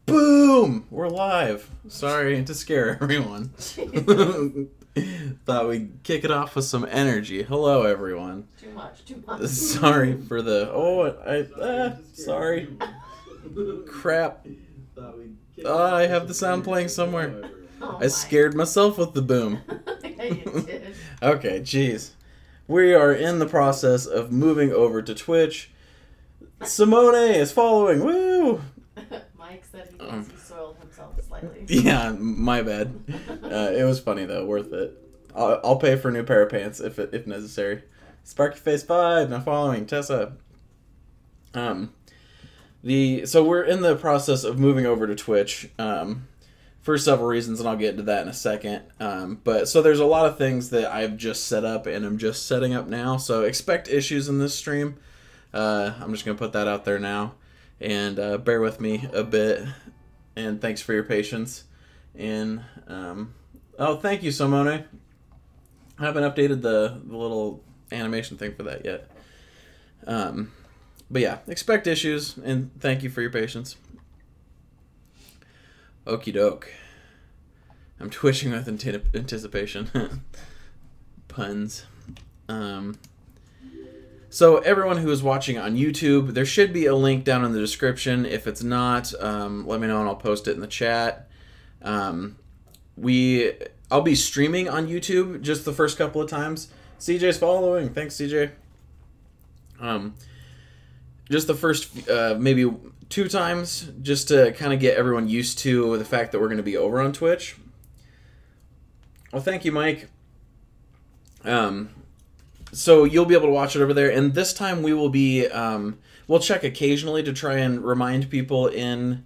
Boom! We're live. Sorry to scare everyone. Thought we'd kick it off with some energy. Hello, everyone. Too much. Sorry for the... sorry. Crap. I have the sound playing somewhere. I scared myself with the boom. Yeah, you did. Okay, jeez. We are in the process of moving over to Twitch. Simone is following. Woo! Mike said he thinks he soiled himself slightly. Yeah, my bad. It was funny though, worth it. I'll pay for a new pair of pants if necessary. Sparky Face 5 now following Tessa. So we're in the process of moving over to Twitch. For several reasons, and I'll get into that in a second. But so there's a lot of things that I've just set up and I'm just setting up now. So expect issues in this stream. I'm just gonna put that out there now, and bear with me a bit. And thanks for your patience. And oh, thank you, Simone. I haven't updated the little animation thing for that yet. But yeah, expect issues, and thank you for your patience. Okie doke. I'm twitching with anticipation. Puns. So everyone who is watching on YouTube, there should be a link down in the description. If it's not, let me know and I'll post it in the chat. I'll be streaming on YouTube just the first couple of times. CJ's following. Thanks, CJ. Just the first maybe 2 times, just to kind of get everyone used to the fact that we're going to be over on Twitch. Well, thank you, Mike. So you'll be able to watch it over there, and this time we will be, we'll check occasionally to try and remind people in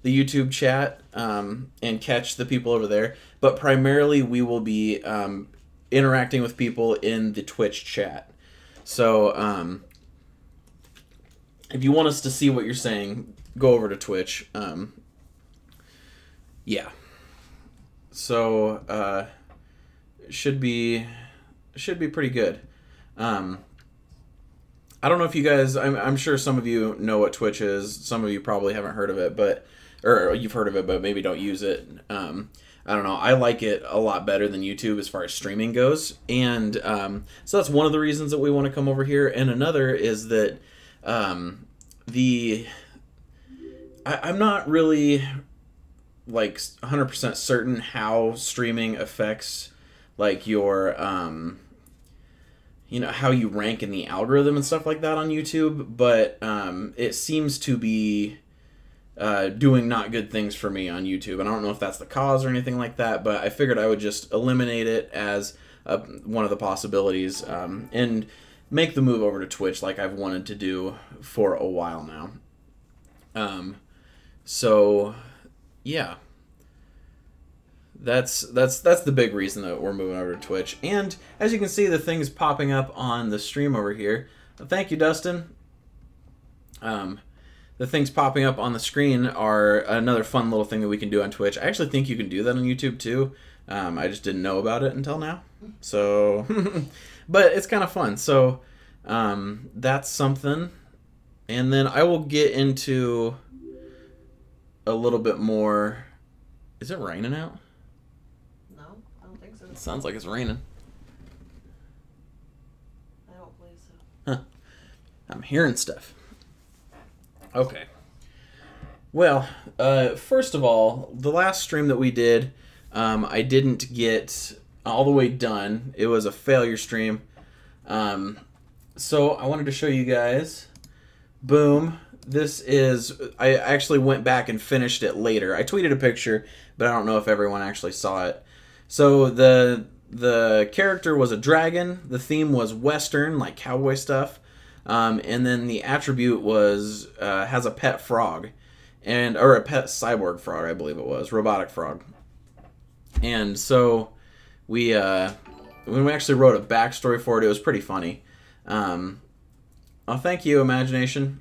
the YouTube chat and catch the people over there, but primarily we will be interacting with people in the Twitch chat. So if you want us to see what you're saying, go over to Twitch. Yeah. So should be pretty good. I don't know if you guys, I'm sure some of you know what Twitch is. Some of you probably haven't heard of it, or you've heard of it, but maybe don't use it. I don't know. I like it a lot better than YouTube as far as streaming goes. And so that's one of the reasons that we want to come over here. And another is that I'm not really like 100% certain how streaming affects like your how you rank in the algorithm and stuff like that on YouTube, but it seems to be doing not good things for me on YouTube. And I don't know if that's the cause or anything like that, but I figured I would just eliminate it as one of the possibilities and make the move over to Twitch like I've wanted to do for a while now. So yeah, that's the big reason that we're moving over to Twitch. And as you can see, the things popping up on the stream over here. Thank you, Dustin. The things popping up on the screen are another fun little thing that we can do on Twitch. I actually think you can do that on YouTube too. I just didn't know about it until now. So, but it's kind of fun. So that's something. And then I will get into a little bit more. Is it raining out? No, I don't think so. It sounds like it's raining. I don't believe so. Huh. I'm hearing stuff. Okay. Well, first of all, the last stream that we did, I didn't get all the way done. It was a failure stream. So I wanted to show you guys. Boom. This is, I actually went back and finished it later. I tweeted a picture, but I don't know if everyone actually saw it. So the character was a dragon. The theme was Western, like cowboy stuff. And then the attribute was, has a pet frog. Or a pet cyborg frog, I believe it was. Robotic frog. And so when we actually wrote a backstory for it, it was pretty funny. Oh, thank you, Imagination.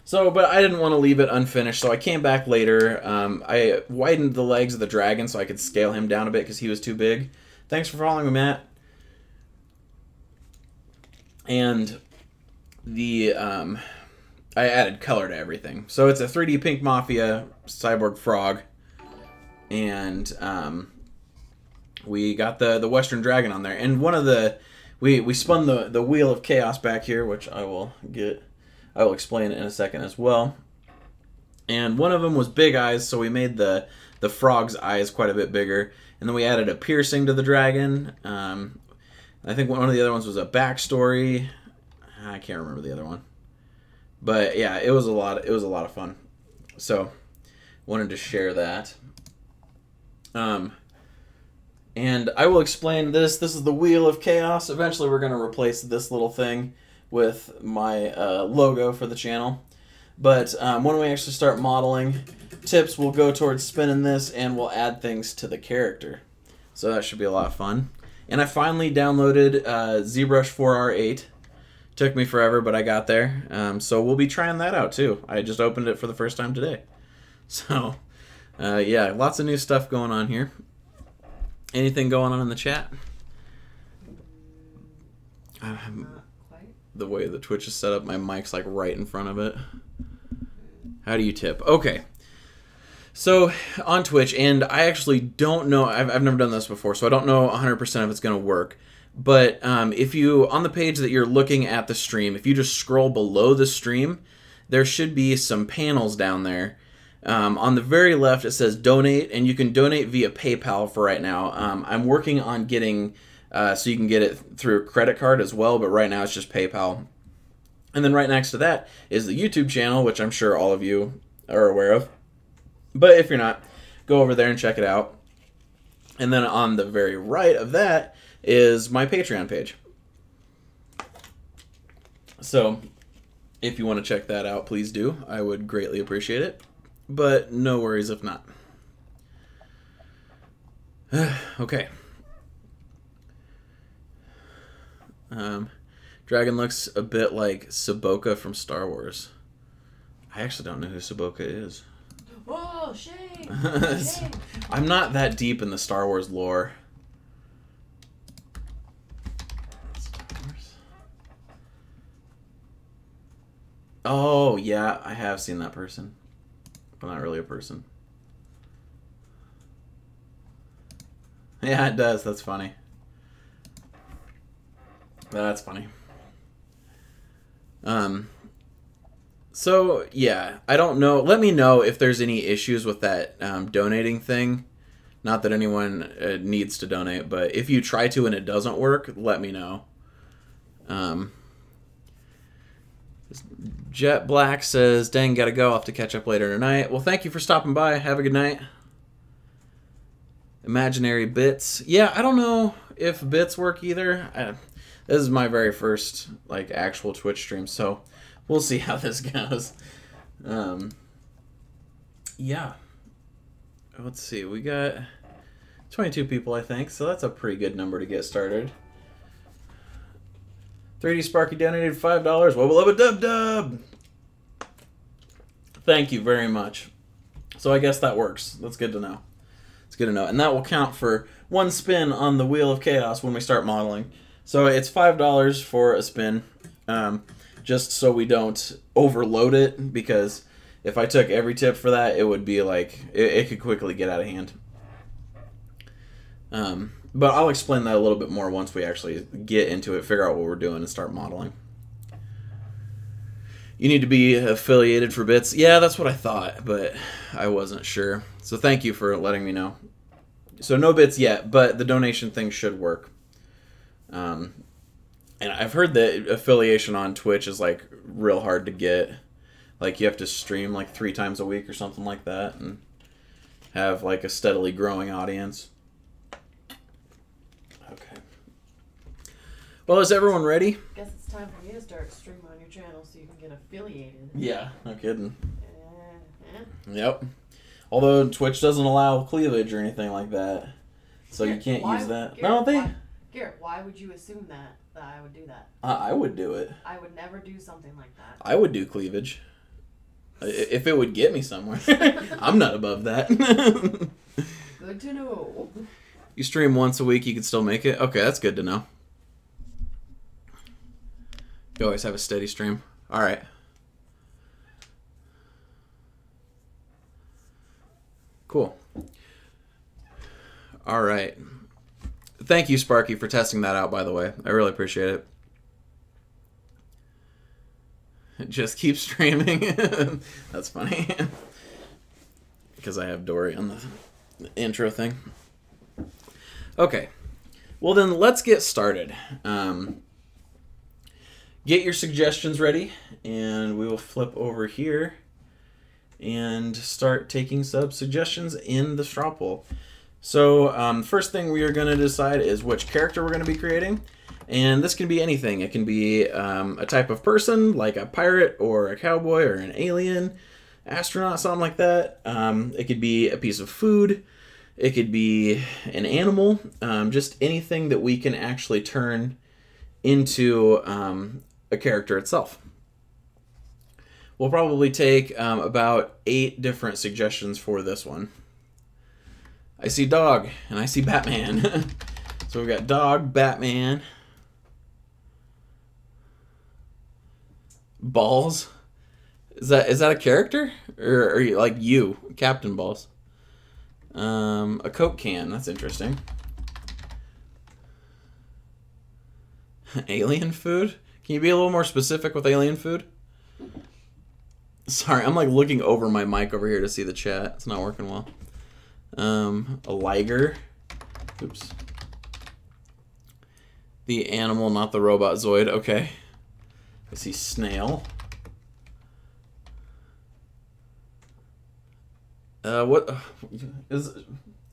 So, but I didn't want to leave it unfinished, so I came back later. I widened the legs of the dragon so I could scale him down a bit because he was too big. Thanks for following me, Matt. And the I added color to everything. So it's a 3D Pink Mafia cyborg frog, and we got the Western Dragon on there. And one of the we spun the Wheel of Chaos back here, which I will explain in a second as well. And one of them was big eyes, so we made the frog's eyes quite a bit bigger. And then we added a piercing to the dragon. I think one of the other ones was a backstory. I can't remember the other one. But yeah, it was a lot of fun. So wanted to share that. And I will explain this. This is the Wheel of Chaos. Eventually we're going to replace this little thing with my logo for the channel. But when we actually start modeling, tips will go towards spinning this, and we'll add things to the character. So that should be a lot of fun. And I finally downloaded ZBrush 4R8. Took me forever, but I got there. So we'll be trying that out too. I just opened it for the first time today. So yeah, lots of new stuff going on here. Anything going on in the chat? The way the Twitch is set up, my mic's like right in front of it. How do you tip? Okay. So on Twitch, and I actually don't know, I've never done this before, so I don't know 100% if it's going to work. But if you, on the page that you're looking at the stream, if you just scroll below the stream, there should be some panels down there. On the very left, it says donate, and you can donate via PayPal for right now. I'm working on getting, so you can get it through a credit card as well, but right now it's just PayPal. And then right next to that is the YouTube channel, which I'm sure all of you are aware of. But if you're not, go over there and check it out. And then on the very right of that is my Patreon page. So if you want to check that out, please do. I would greatly appreciate it. But no worries if not. Okay. Dragon looks a bit like Saboka from Star Wars. I actually don't know who Saboka is. Oh, shame! Shame. I'm not that deep in the Star Wars lore. Oh, yeah, I have seen that person. But not really a person. Yeah, it does. That's funny. That's funny. So, yeah, I don't know. Let me know if there's any issues with that donating thing. Not that anyone needs to donate, but if you try to and it doesn't work, let me know. Jet Black says, dang, gotta go. I'll have to catch up later tonight. Well, thank you for stopping by. Have a good night. Imaginary Bits. Yeah, I don't know if bits work either. This is my very first like actual Twitch stream, so we'll see how this goes. Yeah. Let's see. We got 22 people, I think, so that's a pretty good number to get started. 3D Sparky donated $5. Wubba lubba dub dub. Thank you very much. So I guess that works. That's good to know. It's good to know. And that will count for one spin on the Wheel of Chaos when we start modeling. So it's $5 for a spin, just so we don't overload it, because if I took every tip for that, it would be like, it could quickly get out of hand. But I'll explain that a little bit more once we actually get into it, figure out what we're doing, and start modeling. You need to be affiliated for bits. Yeah, that's what I thought, but I wasn't sure. So thank you for letting me know. So no bits yet, but the donation thing should work. And I've heard that affiliation on Twitch is like real hard to get. Like you have to stream like 3 times a week or something like that and have like a steadily growing audience. Okay. Well, is everyone ready? Guess it's time for me to start streaming on your channel so you can get affiliated. Yeah, no kidding. Yep. Although Twitch doesn't allow cleavage or anything like that. So you can't use that. Garrett, why would you assume that I would do that? I would do it. I would never do something like that. I would do cleavage. If it would get me somewhere. I'm not above that. Good to know. You stream once a week, you can still make it? Okay, that's good to know. You always have a steady stream. Alright. Cool. All right. Thank you, Sparky, for testing that out, by the way. I really appreciate it. Just keep streaming. That's funny. Because I have Dory on the intro thing. Okay. Well, then let's get started. Get your suggestions ready, and we will flip over here and start taking suggestions in the straw poll. So first thing we are going to decide is which character we're going to be creating. And this can be anything. It can be a type of person, like a pirate or a cowboy or an alien, astronaut, something like that. It could be a piece of food. It could be an animal. Just anything that we can actually turn into a character itself. We'll probably take about 8 different suggestions for this one. I see dog, and I see Batman. So we've got dog, Batman, Balls. Is that a character? Or are you like you, Captain Balls? A Coke can, that's interesting. Alien food? Can you be a little more specific with alien food? Sorry, I'm like looking over my mic over here to see the chat. It's not working well. A liger. Oops. The animal, not the robot Zoid. Okay. I see snail. What is?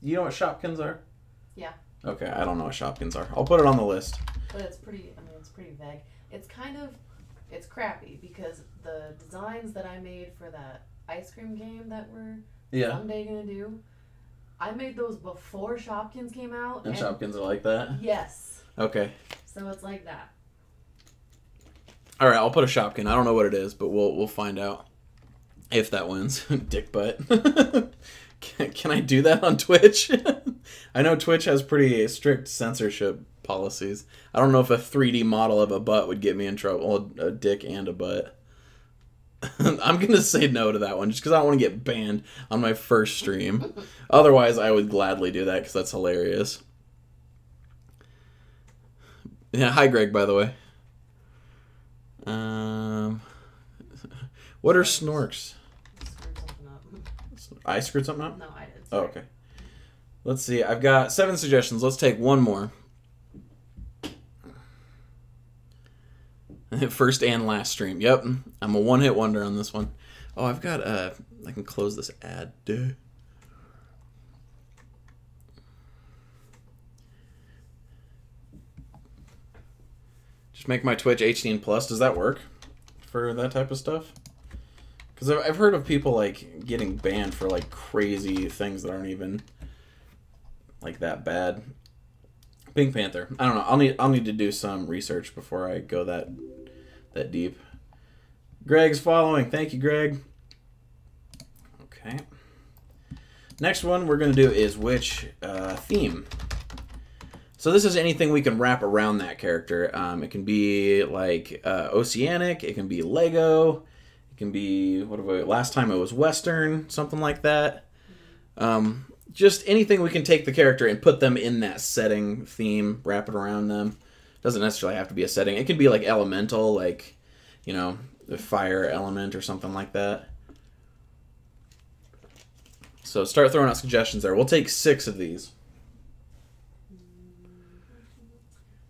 You know what Shopkins are? Yeah. Okay, I don't know what Shopkins are. I'll put it on the list. But it's pretty. I mean, it's pretty vague. It's kind of, it's crappy because the designs that I made for that ice cream game that we're someday gonna do, I made those before Shopkins came out. And Shopkins are like that? Yes. Okay. So it's like that. All right, I'll put a Shopkin. I don't know what it is, but we'll find out if that wins. Dick butt. Can I do that on Twitch? I know Twitch has pretty strict censorship policies. I don't know if a 3D model of a butt would get me in trouble. A dick and a butt. I'm going to say no to that one just because I don't want to get banned on my first stream. Otherwise, I would gladly do that because that's hilarious. Yeah, hi Greg, by the way. What are snorks? Screwed something up. I screwed something up? No, I did. Oh, okay. Let's see. I've got 7 suggestions. Let's take one more. First and last stream. Yep. I'm a one-hit wonder on this one. Oh, I've got I can close this ad. Duh. Just make my Twitch 18 plus. Does that work for that type of stuff? Because I've heard of people like getting banned for like crazy things that aren't even like that bad. Pink Panther. I don't know. I'll need to do some research before I go that deep. Greg's following. Thank you, Greg. Okay. Next one we're going to do is which theme. So this is anything we can wrap around that character. It can be like oceanic. It can be Lego. It can be last time it was Western, something like that. Just anything we can take the character and put them in that setting, theme, wrap it around them. Doesn't necessarily have to be a setting. It could be like elemental, like, you know, the fire element or something like that. So start throwing out suggestions there. We'll take 6 of these.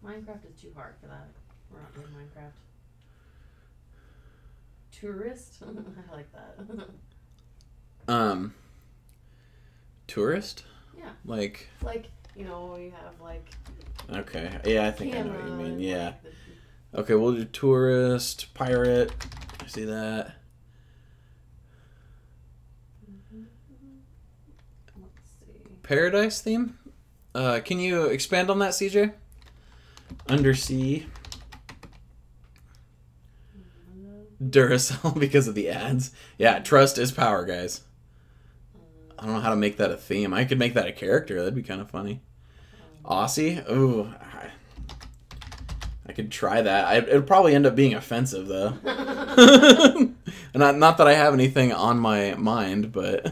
Minecraft is too hard for that. We're not doing Minecraft. Tourist? I like that. Tourist? Yeah. Like, you know, you have like... Okay. Yeah, I think I know what you mean. Yeah. Like Okay, we'll do tourist, pirate. I see that. Let's see. Paradise theme? Can you expand on that, CJ? Undersea. Duracell because of the ads. Yeah, trust is power, guys. I don't know how to make that a theme. I could make that a character. That'd be kind of funny. Aussie? Ooh. I could try that. It'd probably end up being offensive, though. not that I have anything on my mind, but...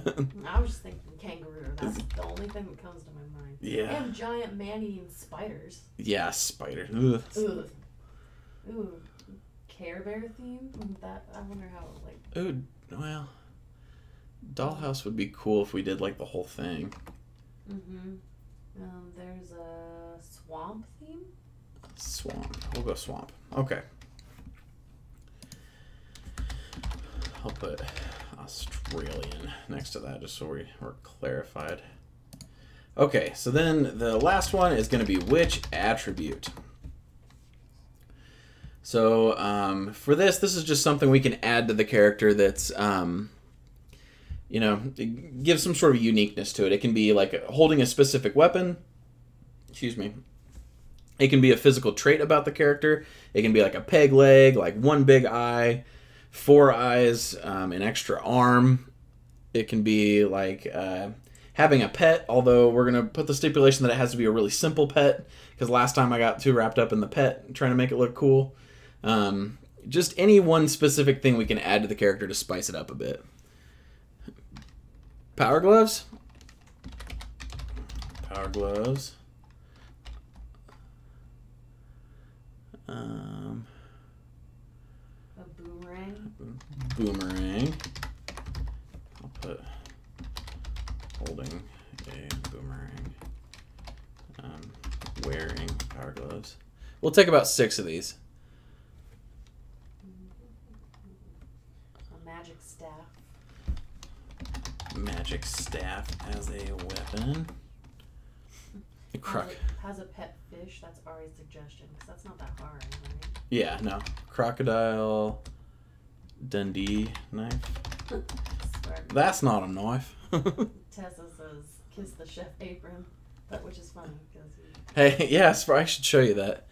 I was just thinking kangaroo. That's the only thing that comes to my mind. Yeah. They have giant man-eating spiders. Yeah, spider. Ugh. Ugh. Ooh. Care Bear theme? That, I wonder how, like... Ooh, well... Dollhouse would be cool if we did, like, the whole thing. Mm-hmm. There's a swamp theme? Swamp. We'll go swamp. Okay. I'll put Australian next to that just so we're clarified. Okay, so then the last one is going to be which attribute. So for this is just something we can add to the character that's, you know, give some sort of uniqueness to it. It can be like holding a specific weapon. Excuse me. It can be a physical trait about the character. It can be like a peg leg, like one big eye, 4 eyes, an extra arm. It can be like having a pet, although we're going to put the stipulation that it has to be a really simple pet, because last time I got too wrapped up in the pet trying to make it look cool. Just any one specific thing we can add to the character to spice it up a bit. Power gloves. Power gloves. A boomerang. Boomerang. I'll put holding a boomerang. Wearing power gloves. We'll take about 6 of these. A magic staff. Magic staff as a weapon. A croc. Has a pet fish. That's Ari's suggestion, because that's not that hard, right? Yeah, no. Crocodile Dundee knife. That's not a knife. Tessa says, kiss the chef apron, which is funny. Because hey, yes, I should show you that.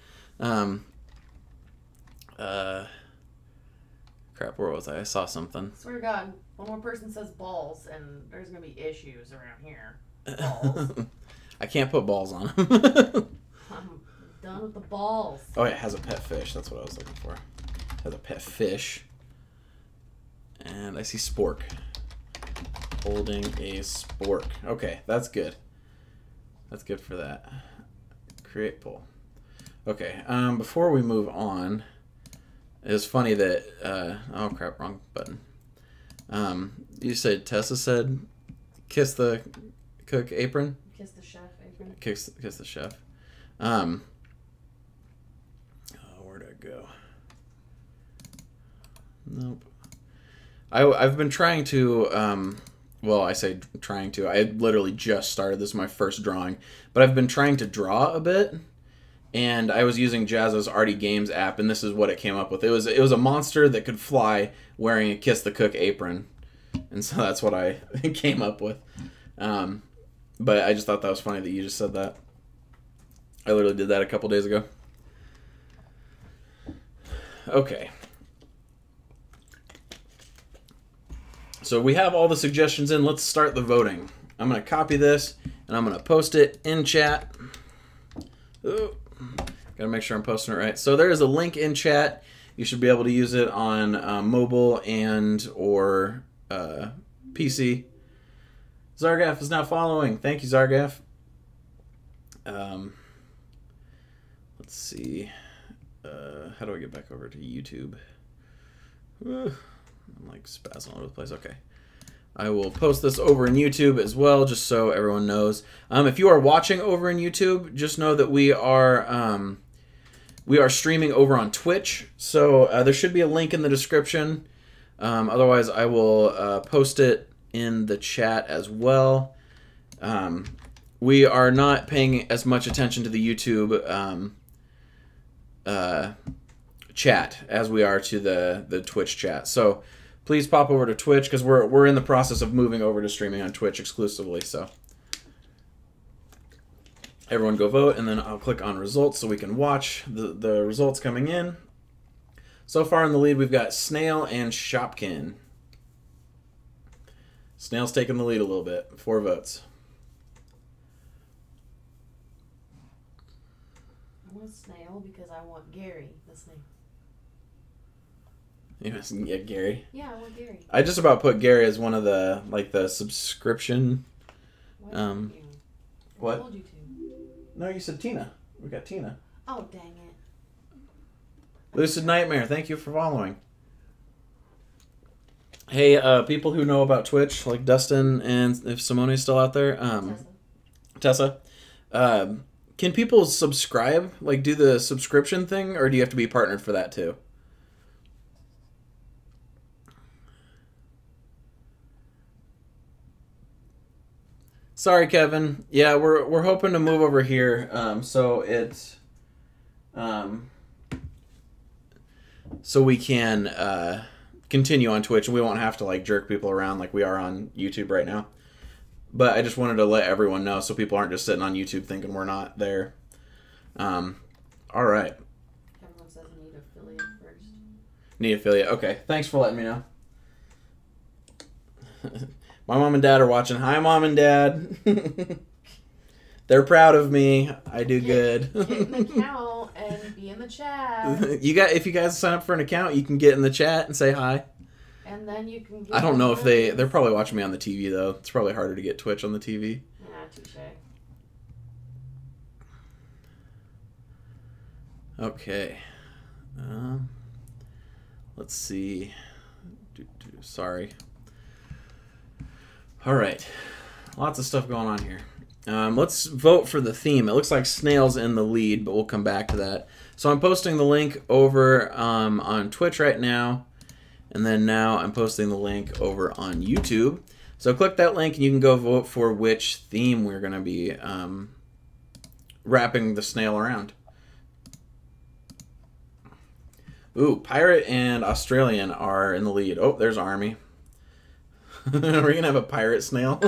Crap, where was I? I saw something. Swear to God, one more person says balls, and there's going to be issues around here. Balls. I can't put balls on them. I'm done with the balls. Oh, it has a pet fish. That's what I was looking for. It has a pet fish. And I see spork. Holding a spork. Okay, that's good. That's good for that. Create poll. Okay, before we move on, it's funny that, oh crap, wrong button. You said, Tessa said, kiss the cook apron? Kiss the chef apron. Kiss the chef. Where'd I go? Nope. I've been trying to, well, I say trying to. I literally just started. This is my first drawing. But I've been trying to draw a bit. And I was using Jazzo's Arty Games app, and this is what it came up with. It was a monster that could fly wearing a Kiss the Cook apron. And so that's what I came up with. But I just thought that was funny that you just said that. I literally did that a couple days ago. Okay. So we have all the suggestions in. Let's start the voting. I'm going to copy this, and I'm going to post it in chat. Ooh. Got to make sure I'm posting it right. So there is a link in chat. You should be able to use it on mobile and or PC. Zargaf is now following. Thank you, Zargaf. Let's see. How do I get back over to YouTube? I'm like spazzing all over the place. Okay. I will post this over in YouTube as well, just so everyone knows. If you are watching over in YouTube, just know that we are streaming over on Twitch. So there should be a link in the description. Otherwise, I will post it in the chat as well. We are not paying as much attention to the YouTube chat as we are to the Twitch chat. So please pop over to Twitch, because we're in the process of moving over to streaming on Twitch exclusively. So everyone go vote, and then I'll click on results so we can watch the results coming in. So far in the lead, we've got Snail and Shopkin. Snail's taking the lead a little bit. 4 votes. I want a snail because I want Gary the snail. You must get Gary. Yeah, I want Gary. I just about put Gary as one of the the subscription. Why what? I told you to. No, you said Tina. We got Tina. Oh, dang it. Lucid Nightmare, thank you for following. Hey, people who know about Twitch, like Dustin and if Simone's still out there, Tessa, can people subscribe? Like, do the subscription thing, or do you have to be partnered for that too? Sorry, Kevin. Yeah, we're hoping to move over here. So it's, so we can continue on Twitch, and we won't have to like jerk people around like we are on YouTube right now. But I just wanted to let everyone know so people aren't just sitting on YouTube thinking we're not there. All right. Everyone says need affiliate first. Need affiliate. Okay. Thanks for letting me know. My mom and dad are watching. Hi, Mom and Dad. They're proud of me. I do good. Get an account and be in the chat. If you guys sign up for an account, you can get in the chat and say hi. And then you can get I don't know if they're probably watching me on the TV though. It's probably harder to get Twitch on the TV. Yeah, touche. Okay. Let's see. Sorry. All right. Lots of stuff going on here. Let's vote for the theme. It looks like Snail's in the lead, but we'll come back to that. So I'm posting the link over on Twitch right now. And then now I'm posting the link over on YouTube. So click that link and you can go vote for which theme we're going to be wrapping the snail around. Ooh, Pirate and Australian are in the lead. Oh, there's Army. We're going to have a pirate snail.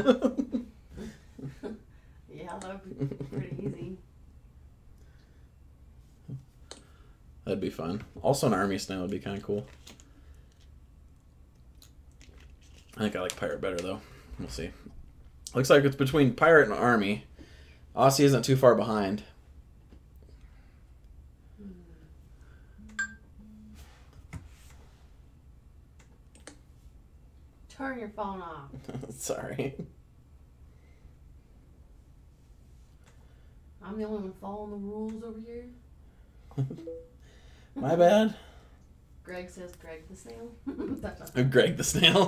Yeah, that would be pretty easy. That'd be fun. Also an Army snail would be kind of cool. I think I like Pirate better, though. We'll see. Looks like it's between Pirate and Army. Aussie isn't too far behind. Turn your phone off. Sorry. I'm the only one following the rules over here. My bad. Greg says Greg the snail. Greg the snail.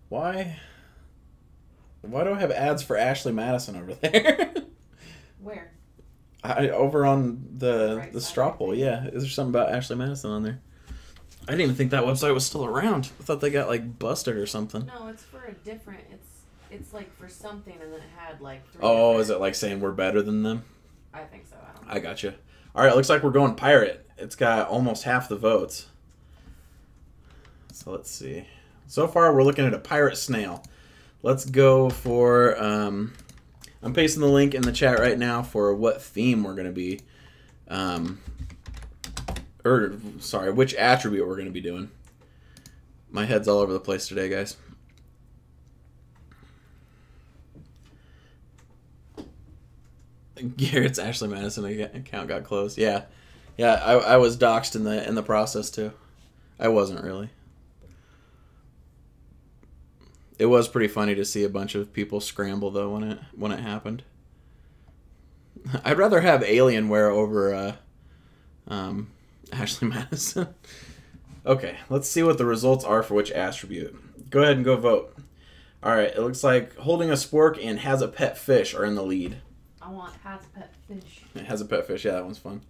Why do I have ads for Ashley Madison over there? Where? Over on the Right straw poll. Yeah, is there something about Ashley Madison on there? I didn't even think that website was still around. I thought they got like busted or something. No, it's for a different. It's like for something, and then it had like 3. Oh, different... is it like saying we're better than them? I think so. I don't know. I gotcha. All right, looks like we're going Pirate. It's got almost half the votes. So let's see. So far, we're looking at a Pirate snail. Let's go for... I'm pasting the link in the chat right now for what theme we're going to be... which attribute we're going to be doing. My head's all over the place today, guys. Garrett's Ashley Madison account got closed. Yeah, I was doxxed in the process too. I wasn't really. It was pretty funny to see a bunch of people scramble though when it happened. I'd rather have Alienware over Ashley Madison. Okay, let's see what the results are for which attribute. Go ahead and go vote. All right, it looks like holding a spork and has a pet fish are in the lead. I want has a pet fish. It has a pet fish. Yeah, that one's fun.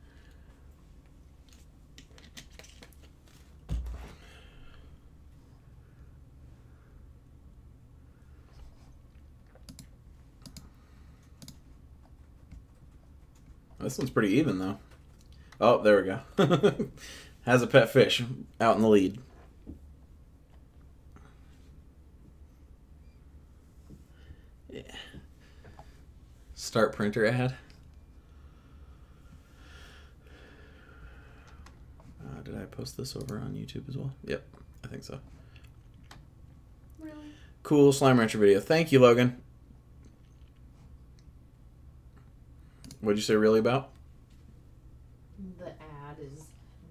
This one's pretty even, though. Oh, there we go. Has a pet fish out in the lead. Yeah. Start printer ad. Did I post this over on YouTube as well? Yep, I think so. Really? cool Slime Rancher video. Thank you, Logan. What'd you say really about? The ad is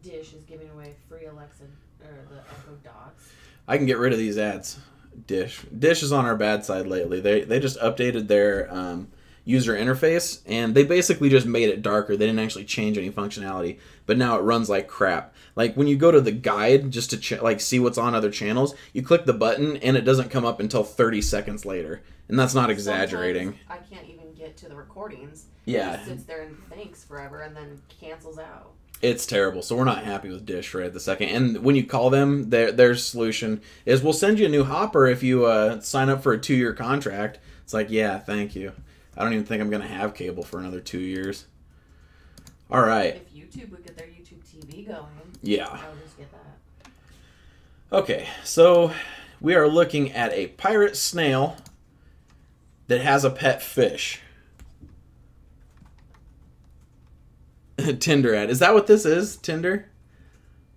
Dish is giving away free Alexa or the Echo Dots. I can get rid of these ads. Dish is on our bad side lately. They just updated their user interface, and they basically just made it darker. They didn't actually change any functionality, but now it runs like crap. Like when you go to the guide just to like see what's on other channels, you click the button and it doesn't come up until 30 seconds later, and that's not exaggerating. Sometimes I can't even get to the recordings. Yeah, it just sits there and thinks forever and then cancels out. It's terrible. So we're not happy with Dish right at the second. And when you call them, their solution is we'll send you a new hopper if you sign up for a 2-year contract. It's like, yeah, thank you. I don't even think I'm going to have cable for another 2 years. All right. If YouTube would get their YouTube TV going, yeah, I would just get that. Okay, so we are looking at a pirate snail that has a pet fish. Tinder ad. Is that what this is? Tinder?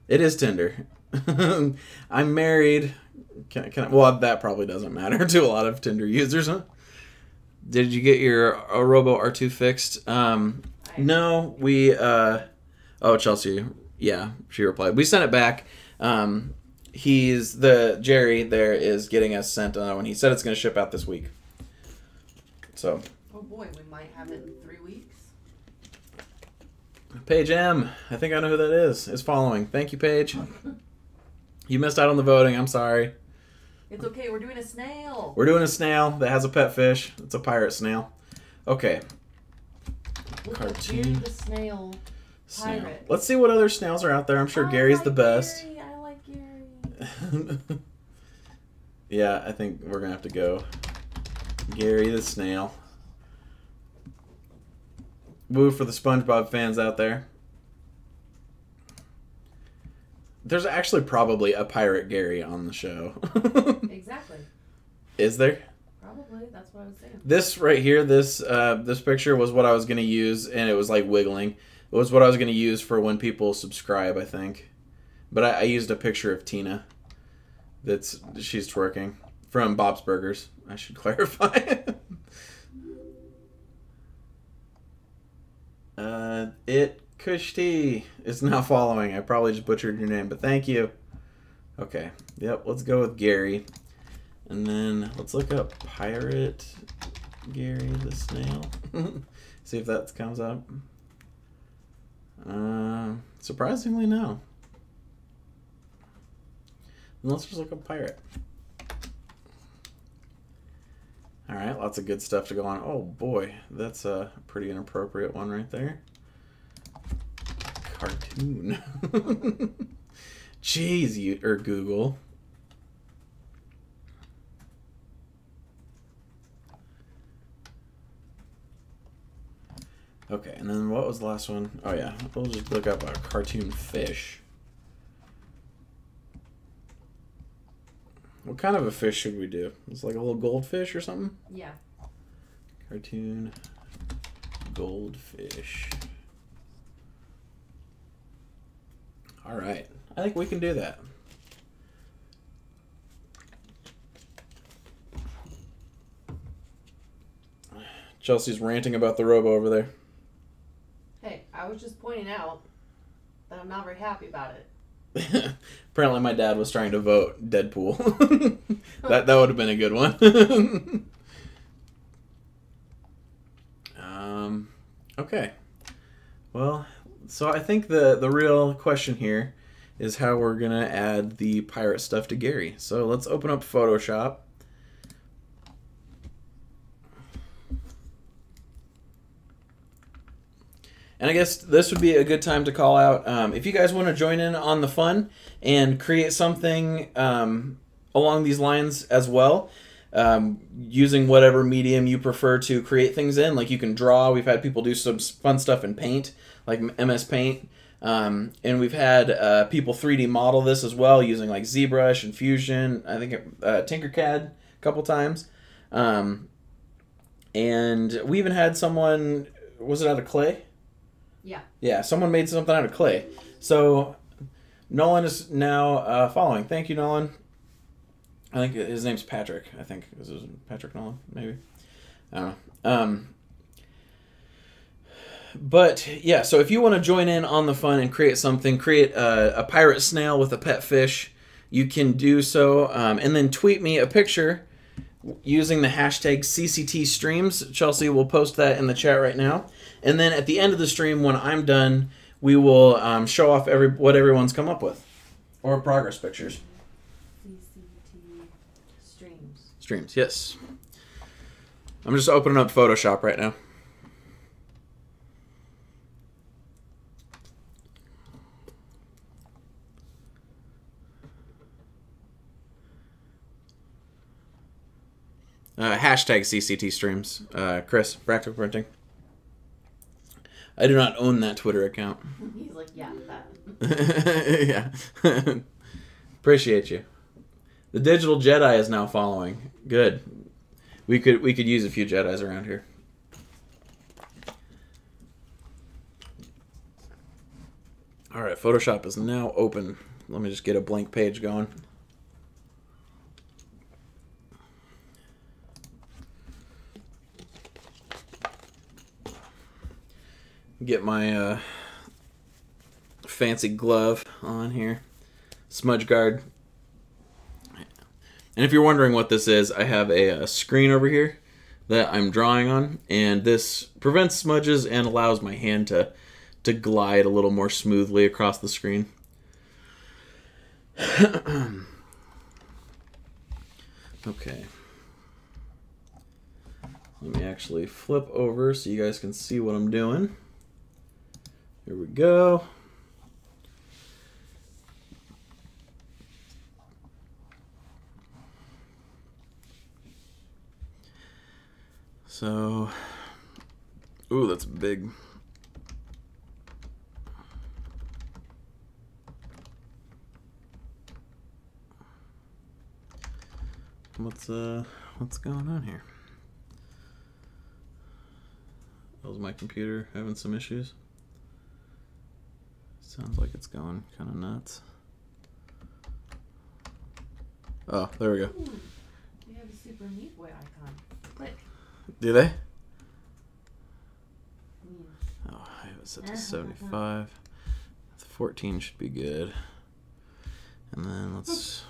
It is Tinder. I'm married. Can I, well, that probably doesn't matter to a lot of Tinder users, huh? Did you get your Robo R2 fixed? No, we... oh, Chelsea. Yeah, she replied. We sent it back. Jerry there is getting us sent another one. He said it's going to ship out this week. So... Oh boy, we might have it in 3 weeks. Paige M. I think I know who that is following. Thank you, Paige. You missed out on the voting. I'm sorry. It's okay. We're doing a snail. We're doing a snail that has a pet fish. It's a pirate snail. Okay. Cartoon. The snail pirate. Let's see what other snails are out there. I'm sure Gary's the best. Gary. I like Gary. Yeah, I think we're going to have to go Gary the snail. Woo for the SpongeBob fans out there. There's actually probably a pirate Gary on the show. Exactly. Is there? Probably. That's what I was saying. This right here, this picture was what I was going to use, and it was like wiggling. It was what I was going to use for when people subscribe, I think. But I used a picture of Tina. She's twerking. From Bob's Burgers, I should clarify. Kushti is now following. I probably just butchered your name, but thank you. Okay. Yep, let's go with Gary. And then let's look up Pirate Gary the Snail. See if that comes up. Surprisingly, no. And let's just look up Pirate. Alright, lots of good stuff to go on. Oh boy, that's a pretty inappropriate one right there. Cartoon. Jeez, Google. Okay, and then what was the last one? Oh yeah, we'll just look up a cartoon fish. What kind of a fish should we do? It's like a little goldfish or something? Yeah. Cartoon goldfish. All right. I think we can do that. Chelsea's ranting about the robo over there. Hey, I was just pointing out that I'm not very happy about it. Apparently my dad was trying to vote Deadpool. that would have been a good one. Okay. Well, so I think the real question here is how we're going to add the pirate stuff to Gary. So let's open up Photoshop. And I guess this would be a good time to call out, if you guys want to join in on the fun and create something along these lines as well, using whatever medium you prefer to create things in. Like you can draw. We've had people do some fun stuff in Paint, like MS Paint. And we've had people 3D model this as well using like ZBrush and Fusion. I think Tinkercad a couple times. And we even had someone, was it out of clay? Yeah. Yeah, someone made something out of clay. So Nolan is now following. Thank you, Nolan. I think his name's Patrick. I think this is Patrick Nolan, maybe. I don't know. But yeah, so if you want to join in on the fun and create something, create a pirate snail with a pet fish, you can do so. And then tweet me a picture using the hashtag CCT streams. Chelsea will post that in the chat right now. And then at the end of the stream, when I'm done, we will show off what everyone's come up with. Or progress pictures. CCT streams. Streams, yes. I'm just opening up Photoshop right now. Hashtag CCT streams. Chris, Practical Printing. I do not own that Twitter account. He's like, yeah, that. Yeah. Appreciate you. The Digital Jedi is now following. Good. We could use a few Jedis around here. All right, Photoshop is now open. Let me just get a blank page going. Get my fancy glove on here. Smudge guard. And if you're wondering what this is, I have a screen over here that I'm drawing on, and this prevents smudges and allows my hand to glide a little more smoothly across the screen. Okay. Let me actually flip over so you guys can see what I'm doing. Here we go. So, ooh, that's big. What's going on here? That was my computer having some issues. Sounds like it's going kind of nuts. Oh, there we go. Ooh, they have a super Meat Boy icon. Click. Do they? Yeah. Oh, I have it set to 75. 14 should be good. And then let's...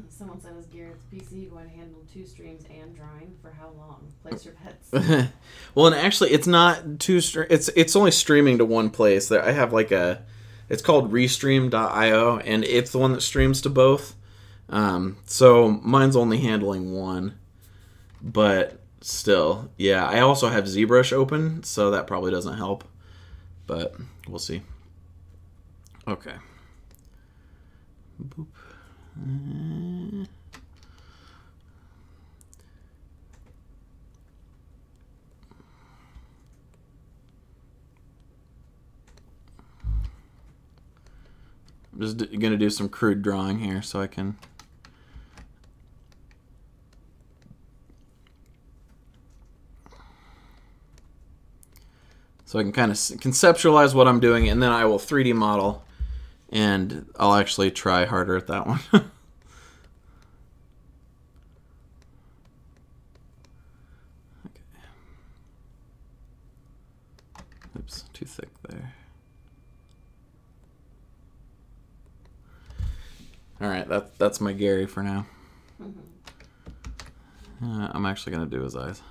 Someone said, is Garrett's PC going to handle 2 streams and drawing? For how long? Place your bets. Well, and actually, it's not it's only streaming to one place. I have like it's called Restream.io, and it's the one that streams to both. So mine's only handling one, but still, yeah. I also have ZBrush open, so that probably doesn't help, but we'll see. Okay. Boop. I'm just going to do some crude drawing here so I can... So I can kind of conceptualize what I'm doing, and then I will 3D model, and I'll actually try harder at that one. Okay. Oops, too thick there. All right, that's my Gary for now. I'm actually going to do his eyes.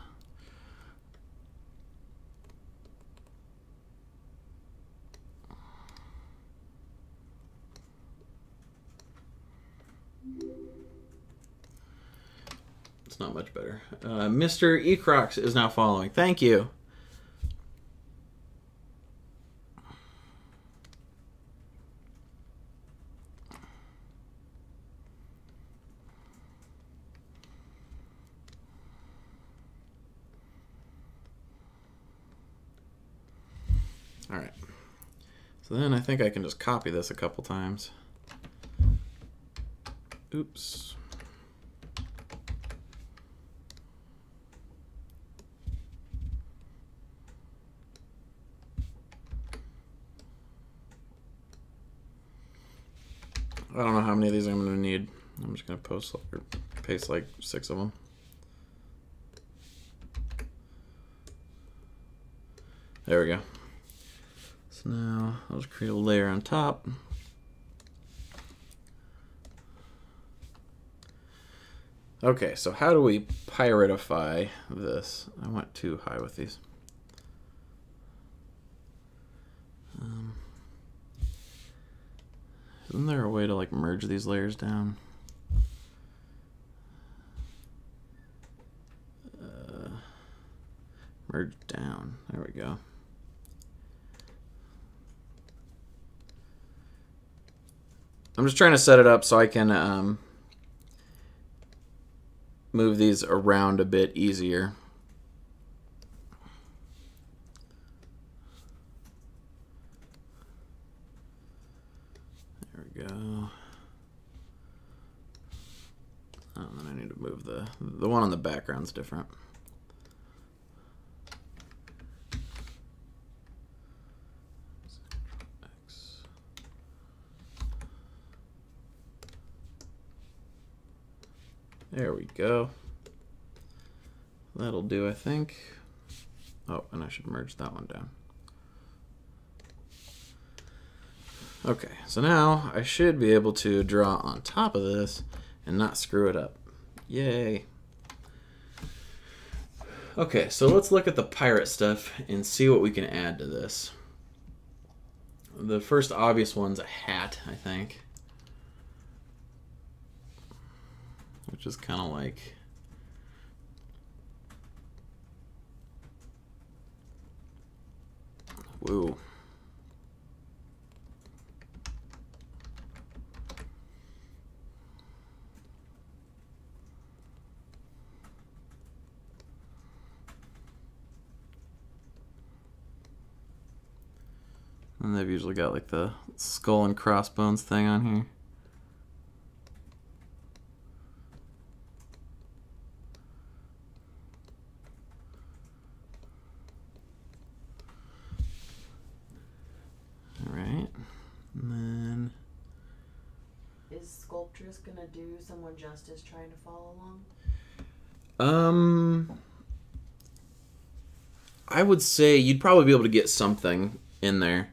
It's not much better. Mr. Ecrox is now following. Thank you. All right. So then I think I can just copy this a couple times. Oops. I don't know how many of these I'm going to need. I'm just gonna paste like 6 of them. There we go. So now I'll just create a layer on top. Okay, so how do we piratify this? I went too high with these. Isn't there a way to like merge these layers down? Merge down. There we go. I'm just trying to set it up so I can move these around a bit easier. There we go. Oh, and then I need to move the one on the background's different. There we go. That'll do, I think. Oh, and I should merge that one down. Okay, so now I should be able to draw on top of this and not screw it up. Yay. Okay, so let's look at the pirate stuff and see what we can add to this. The first obvious one's a hat, I think. Which is kind of like woo. And they've usually got like the skull and crossbones thing on here. Alright, and then is Sculptress gonna do someone justice trying to follow along? I would say you'd probably be able to get something in there.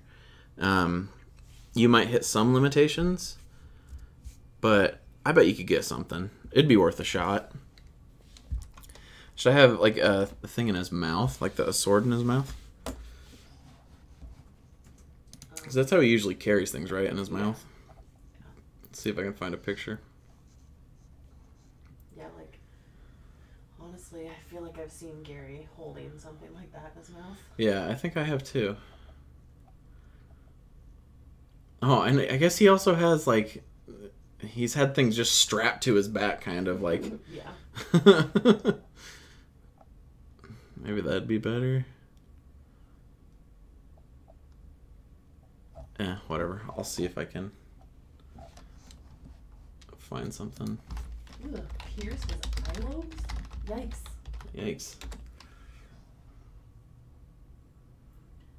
You might hit some limitations, but I bet you could get something. It'd be worth a shot. Should I have like a thing in his mouth, like a sword in his mouth? Because that's how he usually carries things, right? In his mouth. Let's see if I can find a picture. Yeah, like, honestly, I feel like I've seen Gary holding something like that in his mouth. Yeah, I think I have too. Oh, and I guess he also has, like, he's had things just strapped to his back, kind of, like. Yeah. Maybe that'd be better. Whatever. I'll see if I can find something. Ooh, pierce his eye lobes? Yikes. Yikes.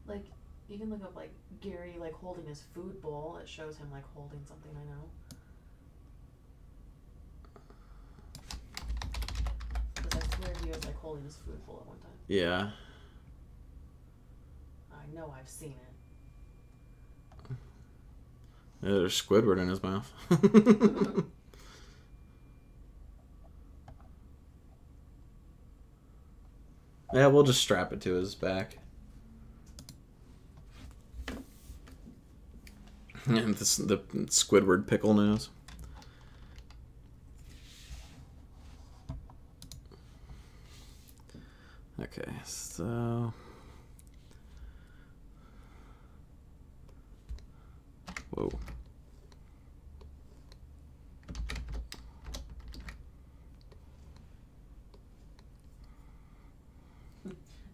Like, you can look up, like, Gary, like, holding his food bowl. It shows him, like, holding something, I know. Because I swear he was, like, holding his food bowl at one time. Yeah. I know I've seen it. Yeah, there's Squidward in his mouth. Yeah, we'll just strap it to his back. And this, the Squidward pickle nose. Okay, so... Whoa.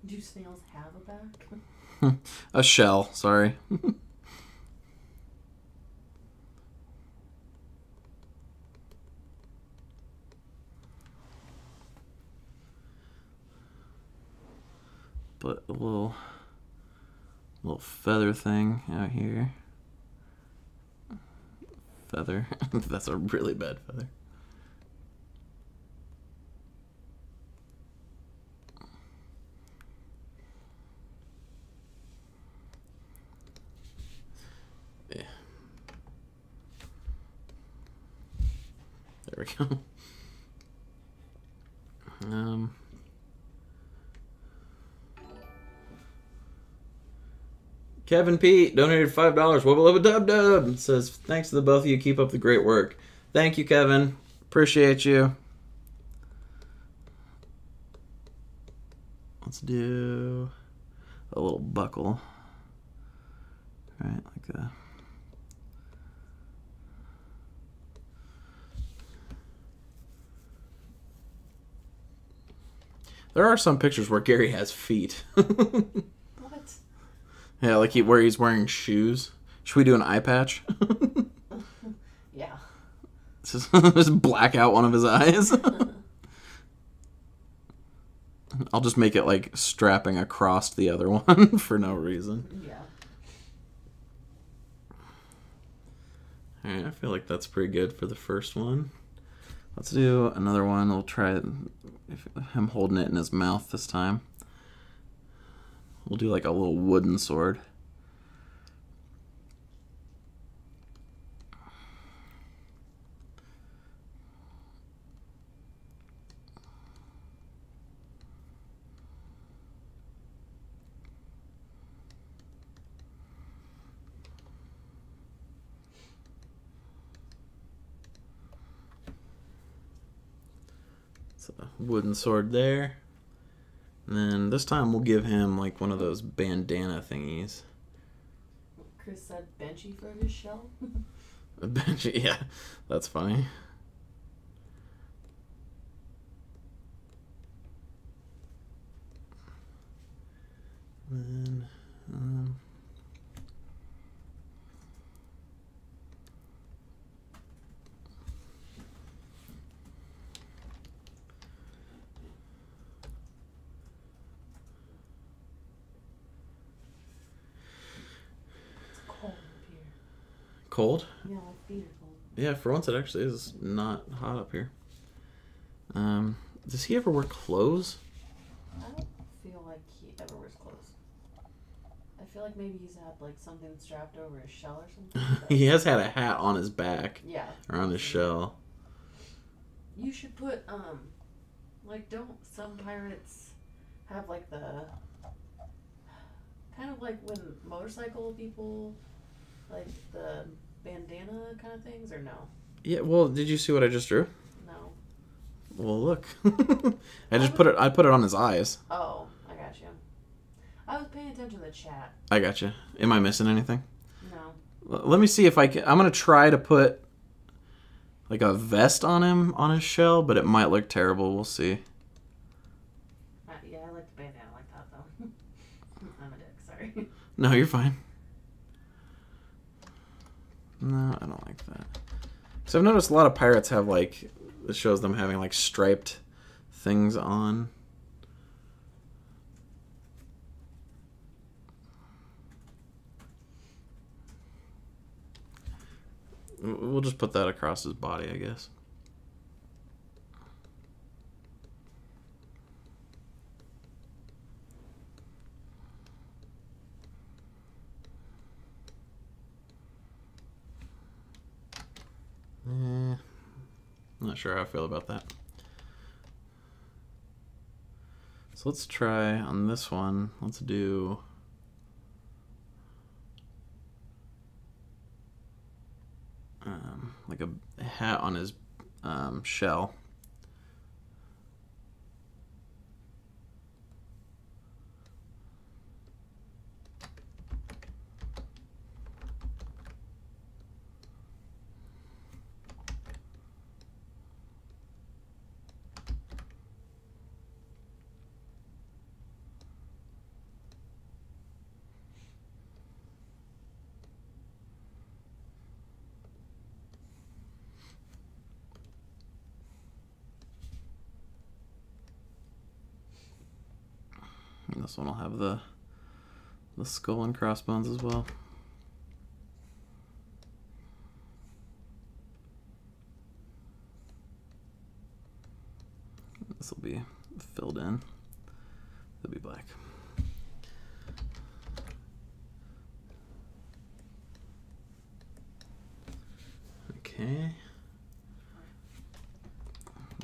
Do snails have a back? A shell, sorry. But a little feather thing out here. Feather. That's a really bad feather. There we go. Kevin Pete donated $5. Wubba lubba dub dub. Says, thanks to the both of you. Keep up the great work. Thank you, Kevin. Appreciate you. Let's do a little buckle. Right, like that. There are some pictures where Gary has feet. What? Yeah, like where he's wearing shoes. Should we do an eye patch? Yeah. Just black out one of his eyes. I'll just make it like strapping across the other one for no reason. Yeah. Alright, I feel like that's pretty good for the first one. Let's do another one. We'll try him holding it in his mouth this time. We'll do like a little wooden sword. So, wooden sword there. And then this time we'll give him like one of those bandana thingies. Chris said benchy for his shell. A benchy, yeah. That's funny. And then, cold? Yeah, my feet are cold. Yeah, for once it actually is not hot up here. Does he ever wear clothes? I don't feel like he ever wears clothes. I feel like maybe he's had like something strapped over his shell or something. He has had a hat on his back. Yeah. Or on his shell. You should put like don't some pirates have like the kind of like when motorcycle people like the bandana kind of things, or no? Yeah, well, did you see what I just drew? No. Well, look. I put it on his eyes. Oh, I got you. I was paying attention to the chat. I got you. Am I missing anything? No. Let me see if I can. I'm going to try to put like a vest on him on his shell, but it might look terrible. We'll see. Yeah, I like the bandana like that though. I'm a dick, sorry. No, you're fine. No, I don't like that. So I've noticed a lot of pirates have like, it shows them having like striped things on. We'll just put that across his body, I guess. I'm not sure how I feel about that. So let's try on this one. Let's do like a hat on his shell. And this one will have the skull and crossbones as well. This will be filled in. It'll be black. Okay.